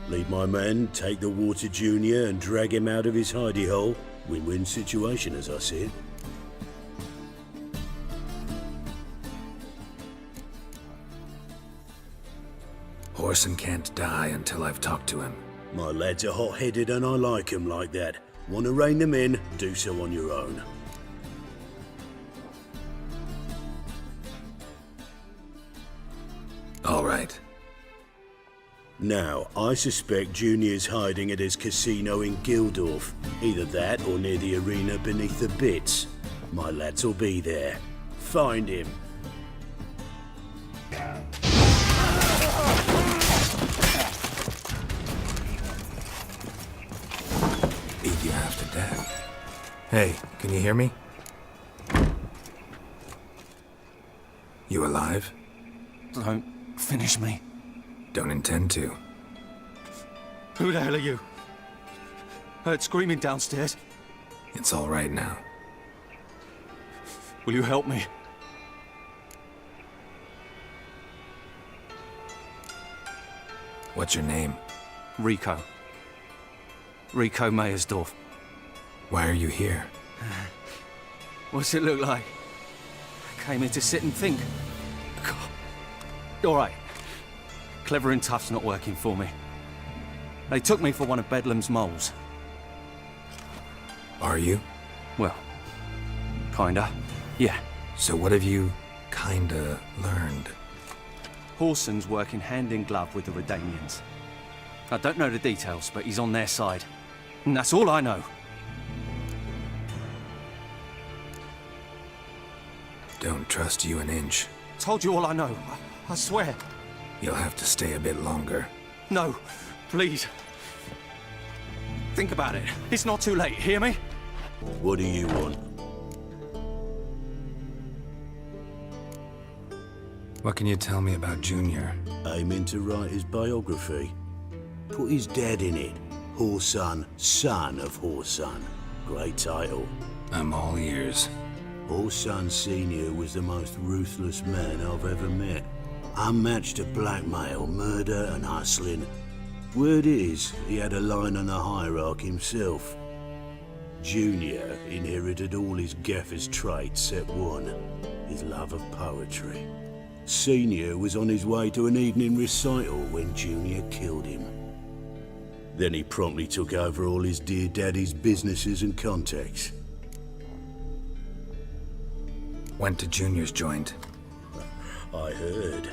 Lead my men, take the water Junior and drag him out of his hidey hole. Win-win situation as I see it. Whoreson can't die until I've talked to him. My lads are hot-headed and I like 'em like that. Want to rein them in? Do so on your own. All right. Now, I suspect Junior's hiding at his casino in Gildorf. Either that or near the arena beneath the bits. My lads will be there. Find him. Beat you half to death. Hey, can you hear me? You alive? Don't finish me. Don't intend to. Who the hell are you? Heard screaming downstairs. It's all right now. Will you help me? What's your name? Rico. Rico Meyersdorf. Why are you here? What's it look like? Came here to sit and think. God. All right. Clever and tough's not working for me. They took me for one of Bedlam's moles. Are you? Well, kinda. Yeah. So what have you kinda learned? Whoreson's working hand in glove with the Redanians. I don't know the details, but he's on their side. And that's all I know. Don't trust you an inch. Told you all I know. I swear. You'll have to stay a bit longer. No, please. Think about it. It's not too late, hear me? What do you want? What can you tell me about Junior? Aiming to write his biography. Put his dad in it. Whoreson, son of Whoreson. Great title. I'm all ears. Whoreson Sr. was the most ruthless man I've ever met. Unmatched at blackmail, murder and hustling. Word is, he had a line on the hierarchy himself. Junior inherited all his gaffer's traits except one, his love of poetry. Senior was on his way to an evening recital when Junior killed him. Then he promptly took over all his dear daddy's businesses and contacts. Went to Junior's joint. I heard.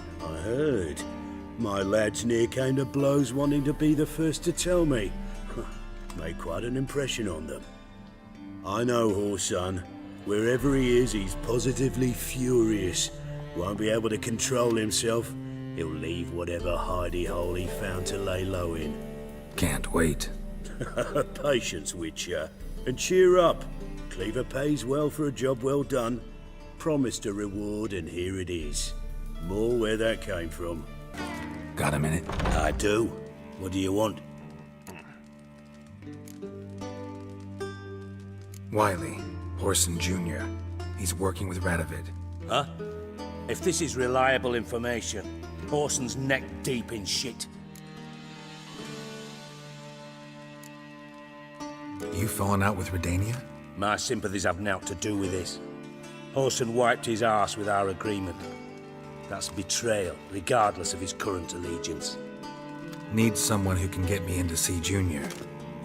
My lads near came to blows wanting to be the first to tell me. Made quite an impression on them. I know Whoreson. Wherever he is, he's positively furious. Won't be able to control himself. He'll leave whatever hidey hole he found to lay low in. Can't wait. Patience, Witcher. And cheer up. Cleaver pays well for a job well done. Promised a reward, and here it is. More where that came from. Got a minute? I do. What do you want? Wiley, Whoreson Jr. He's working with Radovid. Huh? If this is reliable information, Whoreson's neck deep in shit. You fallen out with Redania? My sympathies have naught to do with this. Whoreson wiped his arse with our agreement. That's betrayal, regardless of his current allegiance. Need someone who can get me in to see Junior.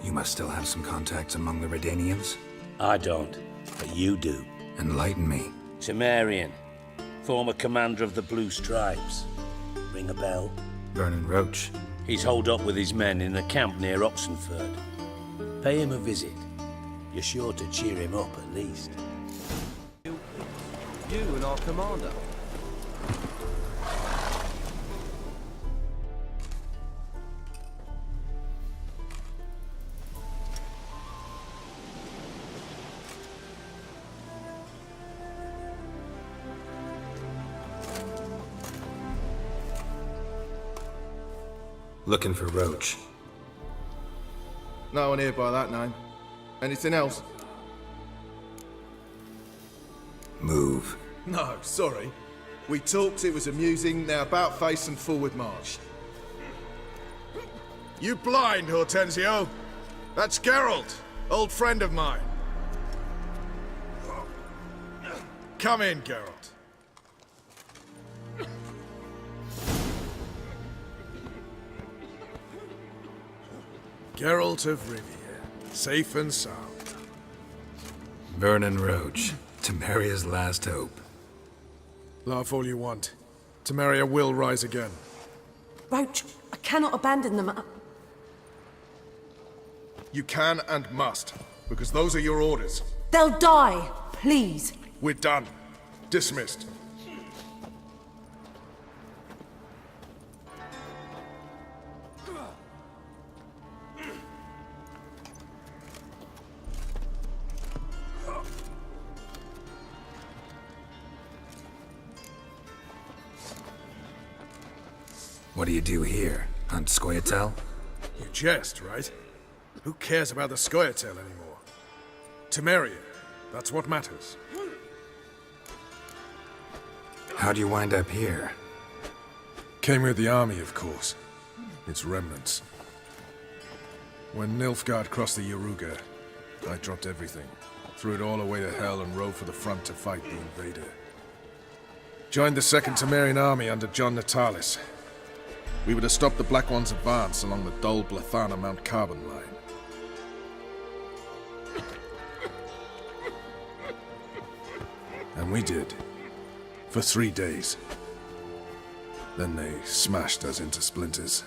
You must still have some contacts among the Redanians? I don't, but you do. Enlighten me. Temerian, former commander of the Blue Stripes. Ring a bell? Vernon Roach. He's holed up with his men in a camp near Oxenford. Pay him a visit. You're sure to cheer him up at least. You and our commander. Looking for Roach. No one here by that name. Anything else? Move. No, sorry. We talked, it was amusing, now about face and forward march. You blind, Hortensio? That's Geralt, old friend of mine. Come in, Geralt. Geralt of Rivia, safe and sound. Vernon Roach, Temeria's last hope. Laugh all you want. Temeria will rise again. Roach, I cannot abandon them. You can and must, because those are your orders. They'll die, please. We're done. Dismissed. What do you do here? Hunt Scoia'tael? You jest, right? Who cares about the Scoia'tael anymore? Temeria, that's what matters. How'd you wind up here? Came with the army, of course. Its remnants. When Nilfgaard crossed the Yaruga, I dropped everything. Threw it all away to hell and rode for the front to fight the invader. Joined the Second Temerian army under John Natalis. We were to stop the Black One's advance along the Dol Blathana Mount Carbon line. And we did. For 3 days. Then they smashed us into splinters.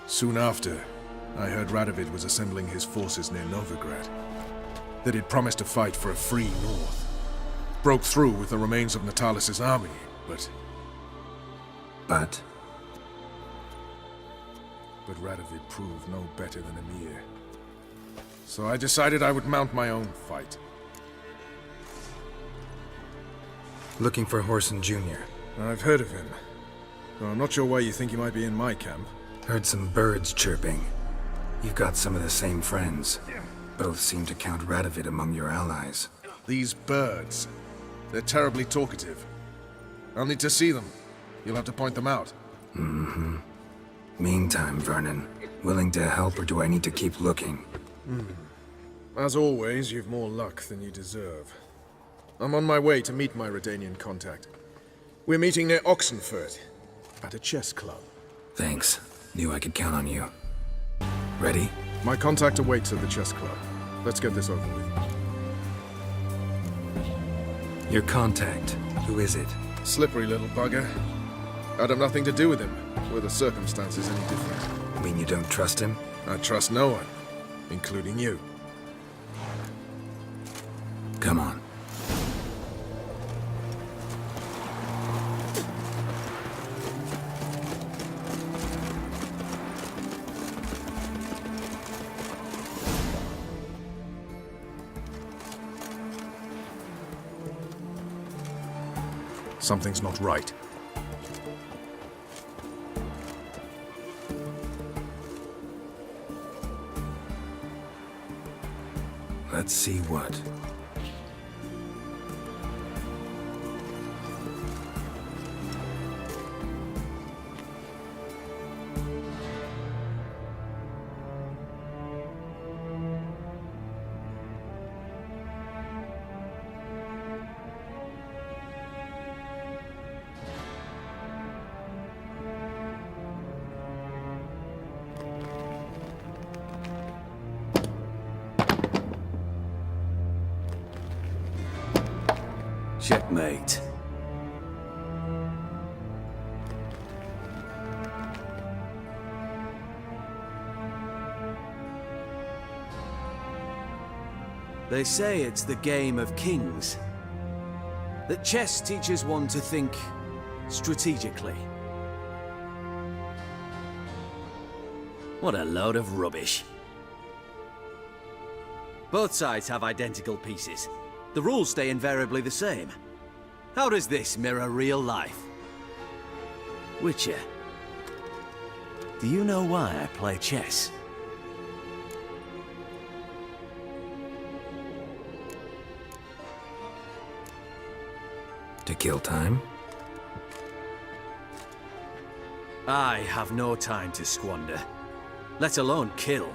Soon after, I heard Radovid was assembling his forces near Novigrad. That he'd promised to fight for a free North. Broke through with the remains of Natalis' army, but... But Radovid proved no better than Emir. So I decided I would mount my own fight. Looking for Whoreson Jr. I've heard of him. Though I'm not sure why you think he might be in my camp. Heard some birds chirping. You've got some of the same friends. Both seem to count Radovid among your allies. These birds. They're terribly talkative. I'll need to see them. You'll have to point them out. Mm-hmm. Meantime, Vernon, willing to help or do I need to keep looking? As always, you've more luck than you deserve. I'm on my way to meet my Redanian contact. We're meeting near Oxenford, at a chess club. Thanks. Knew I could count on you. Ready? My contact awaits at the chess club. Let's get this over with. Your contact. Who is it? Slippery little bugger. I'd have nothing to do with him, were the circumstances any different. You mean you don't trust him? I trust no one, including you. Come on. Something's not right. Let's see what. Checkmate. They say it's the game of kings. That chess teaches one to think strategically. What a load of rubbish. Both sides have identical pieces. The rules stay invariably the same. How does this mirror real life? Witcher, do you know why I play chess? To kill time? I have no time to squander, let alone kill.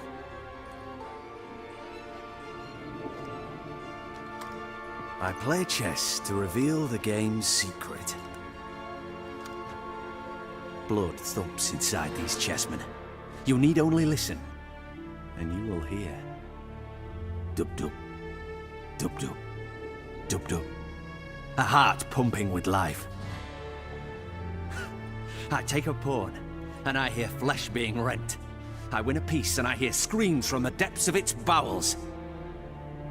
I play chess to reveal the game's secret. Blood thumps inside these chessmen. You need only listen, and you will hear. Dub-dub, dub-dub, dub-dub. A heart pumping with life. I take a pawn, and I hear flesh being rent. I win a piece, and I hear screams from the depths of its bowels.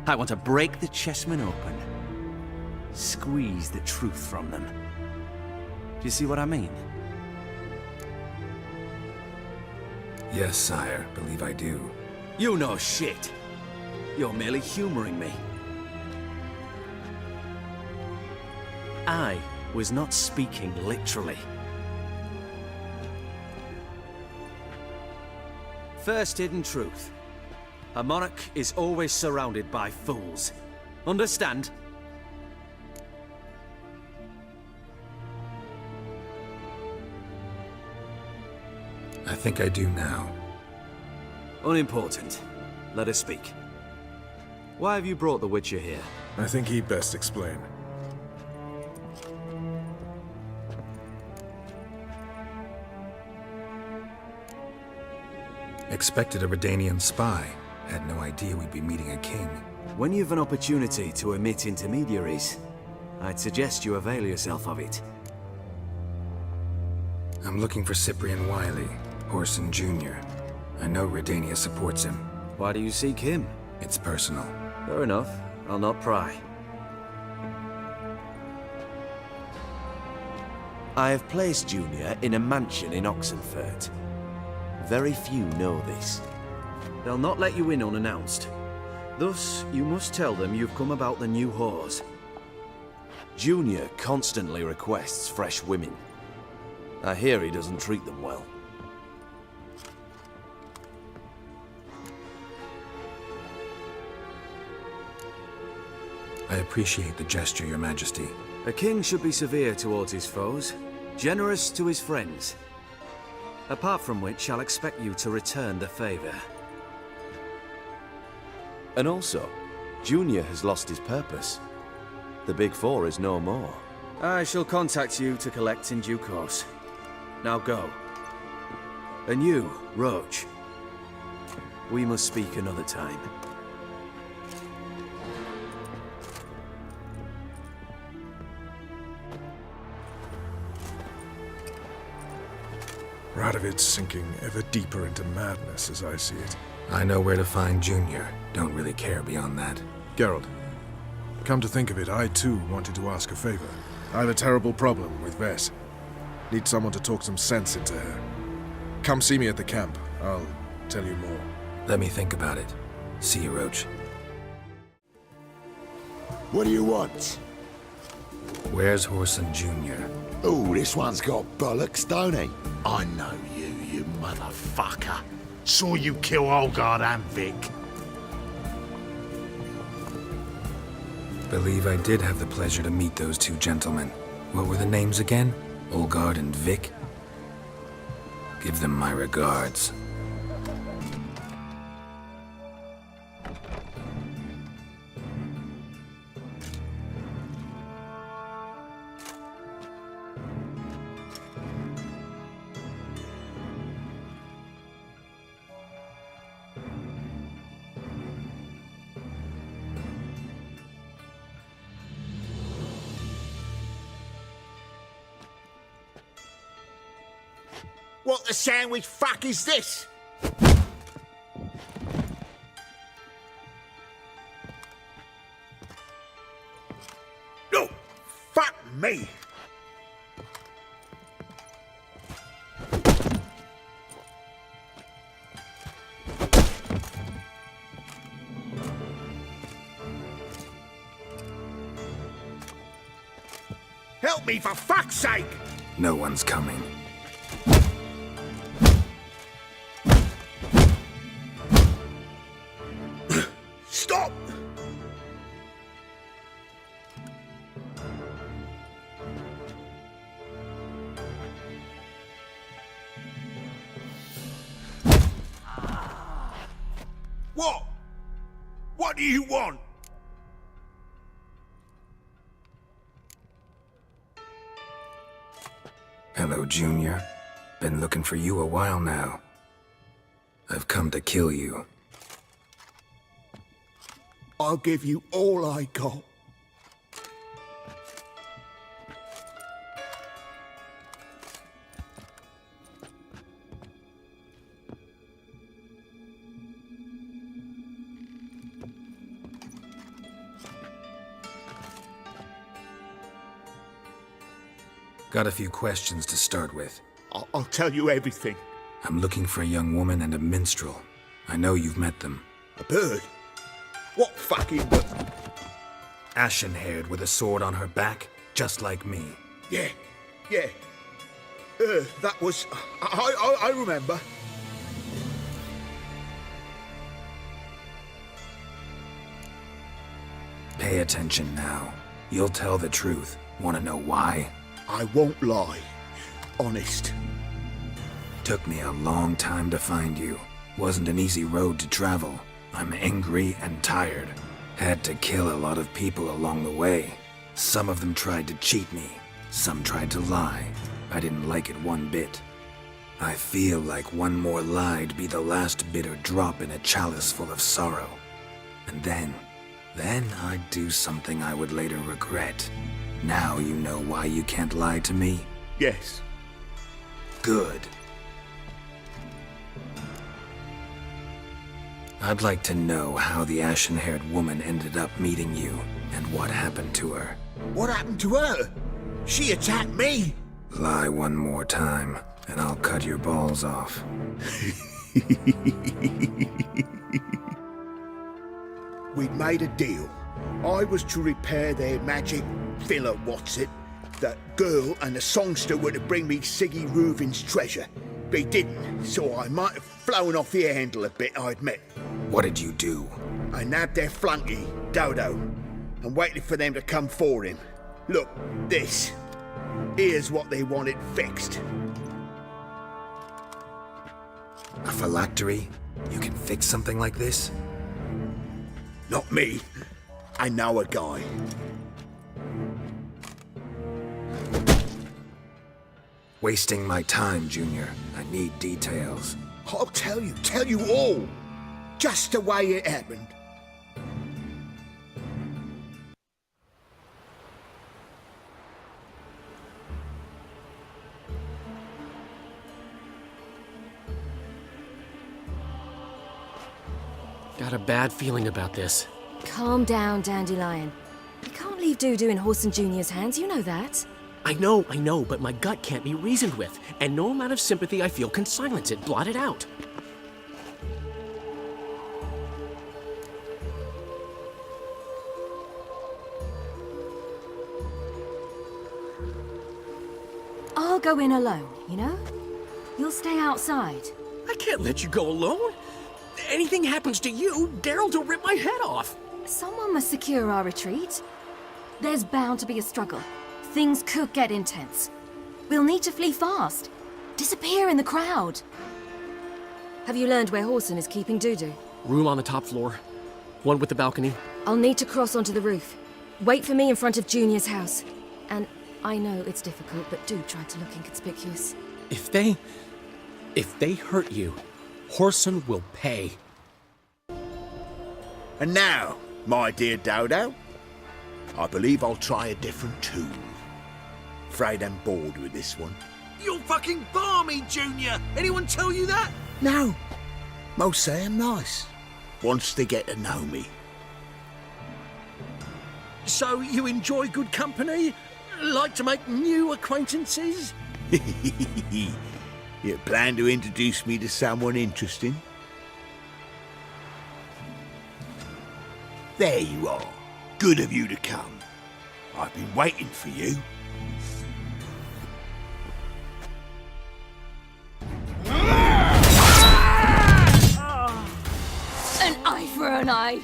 I want to break the chessmen open. Squeeze the truth from them. Do you see what I mean? Yes, sire. Believe I do. You know shit. You're merely humoring me. I was not speaking literally. First hidden truth. A monarch is always surrounded by fools. Understand? I think I do now. Unimportant. Let us speak. Why have you brought the Witcher here? I think he'd best explain. Expected a Redanian spy. Had no idea we'd be meeting a king. When you've an opportunity to omit intermediaries, I'd suggest you avail yourself of it. I'm looking for Cyprian Wiley, Whoreson Jr. I know Redania supports him. Why do you seek him? It's personal. Fair enough. I'll not pry. I have placed Junior in a mansion in Oxenfurt. Very few know this. They'll not let you in unannounced. Thus, you must tell them you've come about the new whores. Junior constantly requests fresh women. I hear he doesn't treat them well. I appreciate the gesture, Your Majesty. A king should be severe towards his foes, generous to his friends. Apart from which, I'll expect you to return the favor. And also, Junior has lost his purpose. The Big Four is no more. I shall contact you to collect in due course. Now go. And you, Roach. We must speak another time. Radovid's sinking ever deeper into madness as I see it. I know where to find Junior. Don't really care beyond that. Geralt, come to think of it, I too wanted to ask a favor. I have a terrible problem with Vess. Need someone to talk some sense into her. Come see me at the camp. I'll tell you more. Let me think about it. See you, Roach. What do you want? Where's Whoreson Jr.? Oh, this one's got bollocks, don't he? I know you, you motherfucker. Saw you kill Olgard and Vic. Believe I did have the pleasure to meet those two gentlemen. What were the names again? Olgard and Vic? Give them my regards. What the sandwich fuck is this? No! Fuck me! Help me, for fuck's sake! No one's coming. Stop! What? What do you want? Hello, Junior. Been looking for you a while now. I've come to kill you. I'll give you all I got. Got a few questions to start with. I'll tell you everything. I'm looking for a young woman and a minstrel. I know you've met them. A bird? What fucking bird? Ashen-haired with a sword on her back, just like me. Yeah. That was... I remember. Pay attention now. You'll tell the truth. Want to know why? I won't lie. Honest. Took me a long time to find you. Wasn't an easy road to travel. I'm angry and tired. Had to kill a lot of people along the way. Some of them tried to cheat me. Some tried to lie. I didn't like it one bit. I feel like one more lie'd be the last bitter drop in a chalice full of sorrow. And then I'd do something I would later regret. Now you know why you can't lie to me? Yes. Good. I'd like to know how the ashen-haired woman ended up meeting you, and what happened to her. What happened to her? She attacked me! Lie one more time, and I'll cut your balls off. We'd made a deal. I was to repair their magic villa, what's it? That girl and the songster were to bring me Siggy Reuven's treasure. They didn't, so I might have flown off the handle a bit, I admit. What did you do? I nabbed their flunky, Dodo, and waited for them to come for him. Look, this. Here's what they wanted fixed. A phylactery? You can fix something like this? Not me. I know a guy. Wasting my time, Junior. I need details. I'll tell you all. Just the way it happened. Got a bad feeling about this. Calm down, Dandelion. You can't leave Dudu in Whoreson Jr.'s hands, you know that. I know, but my gut can't be reasoned with, and no amount of sympathy I feel can silence it, blot it out. I'll go in alone, you know? You'll stay outside. I can't let you go alone. Anything happens to you, Daryl'll rip my head off. Someone must secure our retreat. There's bound to be a struggle. Things could get intense. We'll need to flee fast. Disappear in the crowd. Have you learned where Whoreson is keeping Dudu? Room on the top floor. One with the balcony. I'll need to cross onto the roof. Wait for me in front of Junior's house. And I know it's difficult, but do try to look inconspicuous. If they hurt you, Whoreson will pay. And now, my dear Dodo, I believe I'll try a different tune. Afraid I'm bored with this one. You're fucking balmy, Junior! Anyone tell you that? No. Most say I'm nice. Once they get to know me. So you enjoy good company? Like to make new acquaintances? You plan to introduce me to someone interesting? There you are. Good of you to come. I've been waiting for you. An eye for an eye.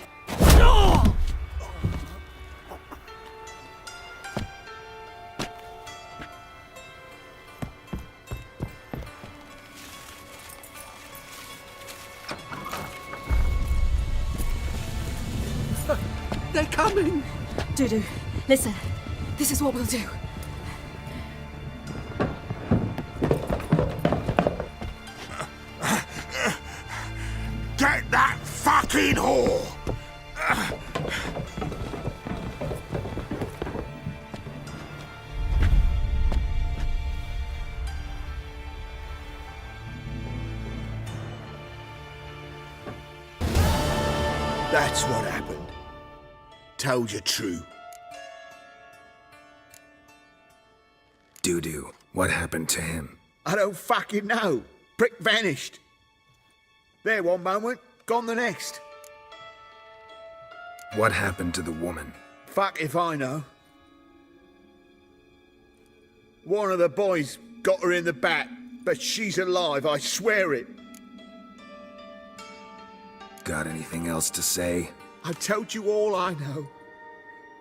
They're coming! Dudu, listen. This is what we'll do. Get that fucking whore! That's what happened. Told you true. Dudu, what happened to him? I don't fucking know. Prick vanished. There one moment, gone the next. What happened to the woman? Fuck if I know. One of the boys got her in the back, but she's alive, I swear it. Got anything else to say? I've told you all I know.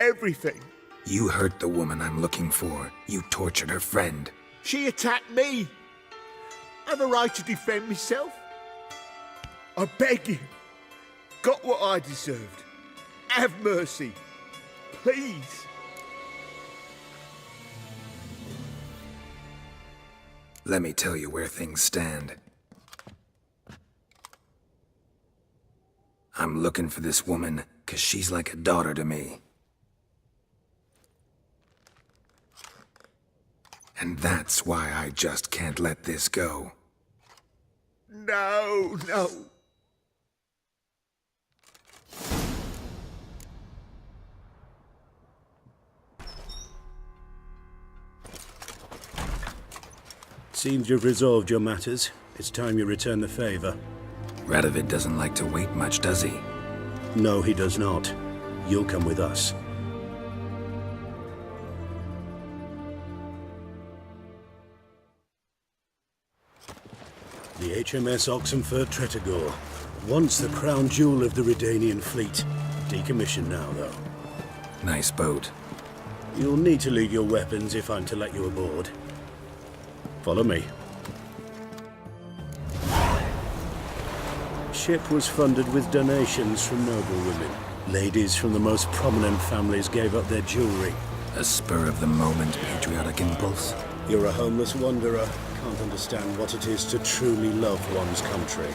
Everything. You hurt the woman I'm looking for. You tortured her friend. She attacked me. I have a right to defend myself. I beg you. Got what I deserved. Have mercy. Please. Let me tell you where things stand. I'm looking for this woman, 'cause she's like a daughter to me. And that's why I just can't let this go. No, no. Seems you've resolved your matters. It's time you return the favor. Radovid doesn't like to wait much, does he? No, he does not. You'll come with us. The HMS Oxenford Tretogor. Once the crown jewel of the Redanian fleet. Decommissioned now, though. Nice boat. You'll need to leave your weapons if I'm to let you aboard. Follow me. Ship was funded with donations from noble women. Ladies from the most prominent families gave up their jewelry. A spur-of-the-moment patriotic impulse? You're a homeless wanderer. Can't understand what it is to truly love one's country.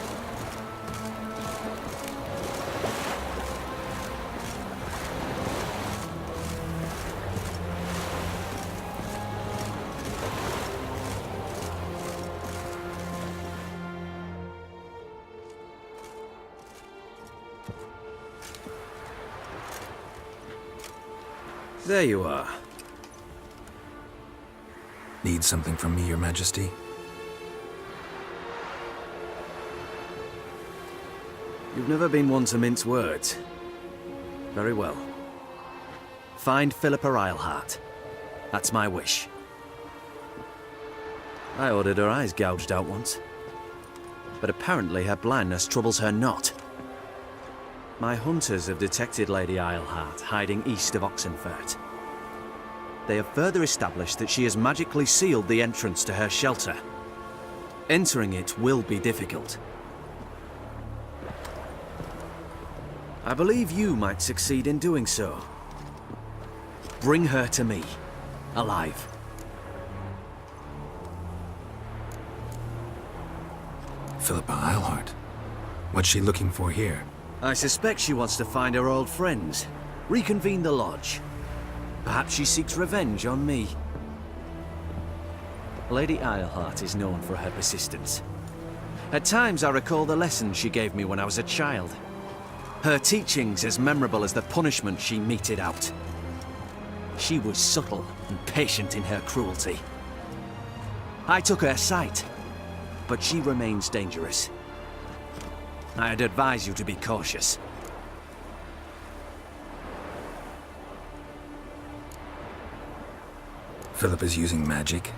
There you are. Need something from me, Your Majesty? You've never been one to mince words. Very well. Find Philippa Eilhart. That's my wish. I ordered her eyes gouged out once. But apparently her blindness troubles her not. My hunters have detected Lady Eilhart hiding east of Oxenfurt. They have further established that she has magically sealed the entrance to her shelter. Entering it will be difficult. I believe you might succeed in doing so. Bring her to me, alive. Philippa Eilhart? What's she looking for here? I suspect she wants to find her old friends, reconvene the lodge. Perhaps she seeks revenge on me. Lady Islehart is known for her persistence. At times I recall the lessons she gave me when I was a child. Her teachings as memorable as the punishment she meted out. She was subtle and patient in her cruelty. I took her sight, but she remains dangerous. I'd advise you to be cautious. Philippa's using magic.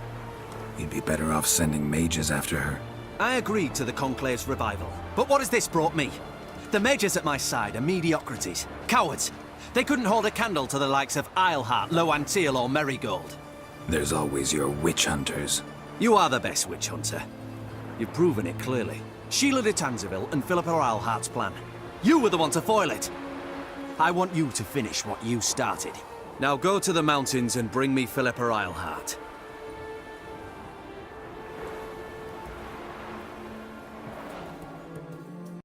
You'd be better off sending mages after her. I agreed to the Conclave's revival, but what has this brought me? The mages at my side are mediocrities, cowards. They couldn't hold a candle to the likes of Islehart, Loantil, or Merigold. There's always your witch hunters. You are the best witch hunter. You've proven it clearly. Sheila de Tanzeville and Philippa Ilehart's plan. You were the one to foil it. I want you to finish what you started. Now go to the mountains and bring me Philippa Islehart.